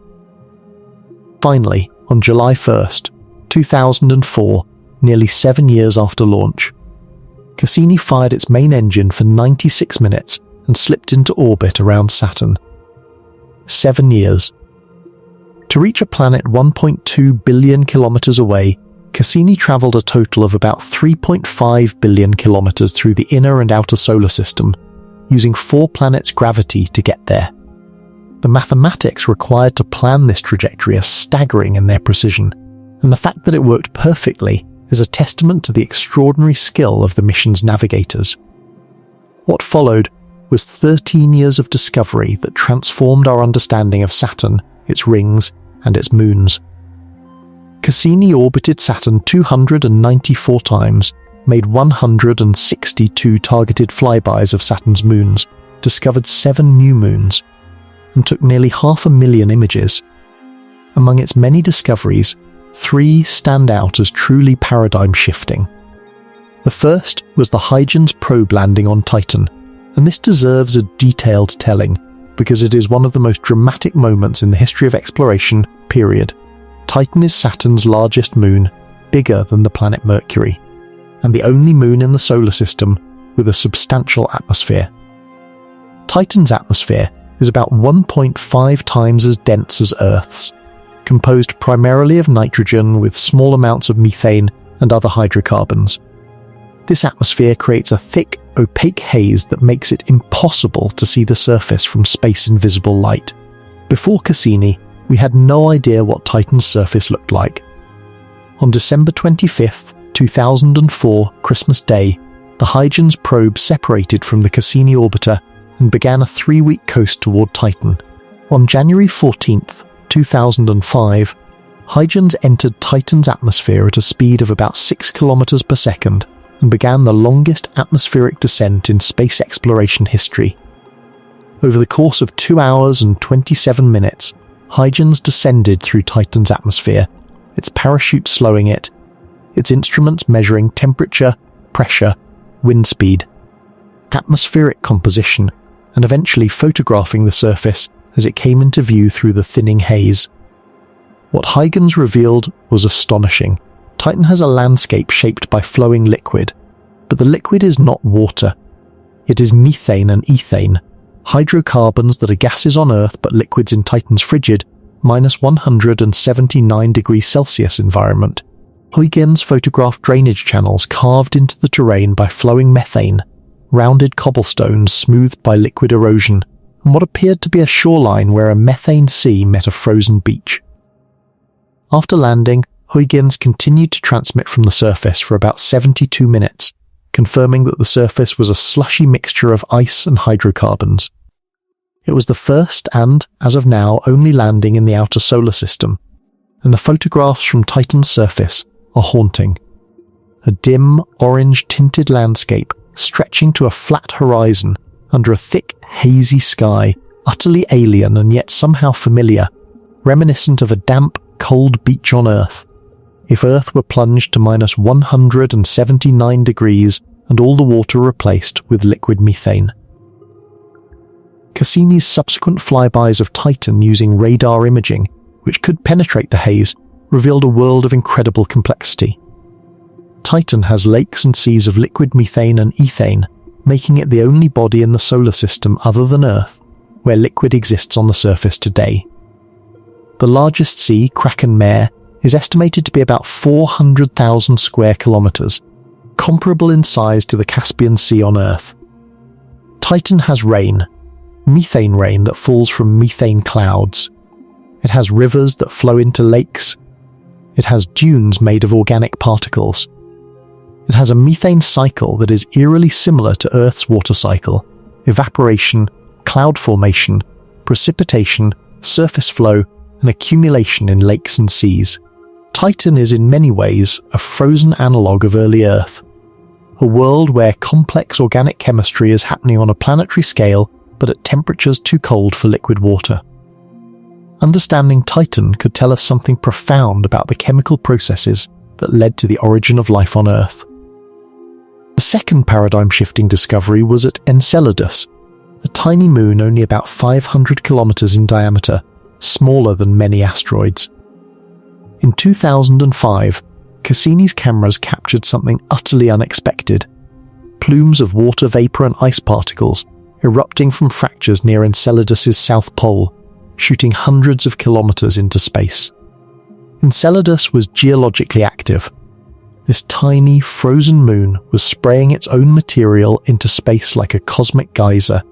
Finally, on July 1st, 2004, nearly 7 years after launch, Cassini fired its main engine for 96 minutes and slipped into orbit around Saturn. 7 years. To reach a planet 1.2 billion kilometers away, Cassini traveled a total of about 3.5 billion kilometers through the inner and outer solar system, using 4 planets' gravity to get there. The mathematics required to plan this trajectory are staggering in their precision, and the fact that it worked perfectly is a testament to the extraordinary skill of the mission's navigators. What followed was 13 years of discovery that transformed our understanding of Saturn, its rings, and its moons. Cassini orbited Saturn 294 times, made 162 targeted flybys of Saturn's moons, discovered 7 new moons, and took nearly 500,000 images. Among its many discoveries, 3 stand out as truly paradigm-shifting. The first was the Huygens probe landing on Titan, and this deserves a detailed telling because it is one of the most dramatic moments in the history of exploration, period. Titan is Saturn's largest moon, bigger than the planet Mercury, and the only moon in the solar system with a substantial atmosphere. Titan's atmosphere is about 1.5 times as dense as Earth's, composed primarily of nitrogen with small amounts of methane and other hydrocarbons. This atmosphere creates a thick, opaque haze that makes it impossible to see the surface from space-invisible light. Before Cassini, we had no idea what Titan's surface looked like. On December 25, 2004, Christmas Day, the Huygens probe separated from the Cassini orbiter and began a 3-week coast toward Titan. On January 14, 2005, Huygens entered Titan's atmosphere at a speed of about 6 kilometers per second and began the longest atmospheric descent in space exploration history. Over the course of 2 hours and 27 minutes, Huygens descended through Titan's atmosphere, its parachute slowing it, its instruments measuring temperature, pressure, wind speed, atmospheric composition, and eventually photographing the surface as it came into view through the thinning haze. What Huygens revealed was astonishing. Titan has a landscape shaped by flowing liquid, but the liquid is not water. It is methane and ethane, hydrocarbons that are gases on Earth but liquids in Titan's frigid, minus 179 degrees Celsius environment. Huygens photographed drainage channels carved into the terrain by flowing methane, rounded cobblestones smoothed by liquid erosion, and what appeared to be a shoreline where a methane sea met a frozen beach. After landing, Huygens continued to transmit from the surface for about 72 minutes, confirming that the surface was a slushy mixture of ice and hydrocarbons. It was the first and, as of now, only landing in the outer solar system, and the photographs from Titan's surface are haunting. A dim, orange-tinted landscape stretching to a flat horizon under a thick, hazy sky, utterly alien and yet somehow familiar, reminiscent of a damp, cold beach on Earth. If Earth were plunged to minus 179 degrees and all the water replaced with liquid methane. Cassini's subsequent flybys of Titan using radar imaging, which could penetrate the haze, revealed a world of incredible complexity. Titan has lakes and seas of liquid methane and ethane, making it the only body in the solar system other than Earth where liquid exists on the surface today. The largest sea, Kraken Mare, is estimated to be about 400,000 square kilometers, comparable in size to the Caspian Sea on Earth. Titan has rain, methane rain that falls from methane clouds. It has rivers that flow into lakes. It has dunes made of organic particles. It has a methane cycle that is eerily similar to Earth's water cycle: evaporation, cloud formation, precipitation, surface flow, and accumulation in lakes and seas. Titan is in many ways a frozen analogue of early Earth, a world where complex organic chemistry is happening on a planetary scale but at temperatures too cold for liquid water. Understanding Titan could tell us something profound about the chemical processes that led to the origin of life on Earth. The second paradigm-shifting discovery was at Enceladus, a tiny moon only about 500 kilometers in diameter, smaller than many asteroids. In 2005, Cassini's cameras captured something utterly unexpected: plumes of water vapor and ice particles erupting from fractures near Enceladus's south pole, shooting hundreds of kilometers into space. Enceladus was geologically active. This tiny, frozen moon was spraying its own material into space like a cosmic geyser,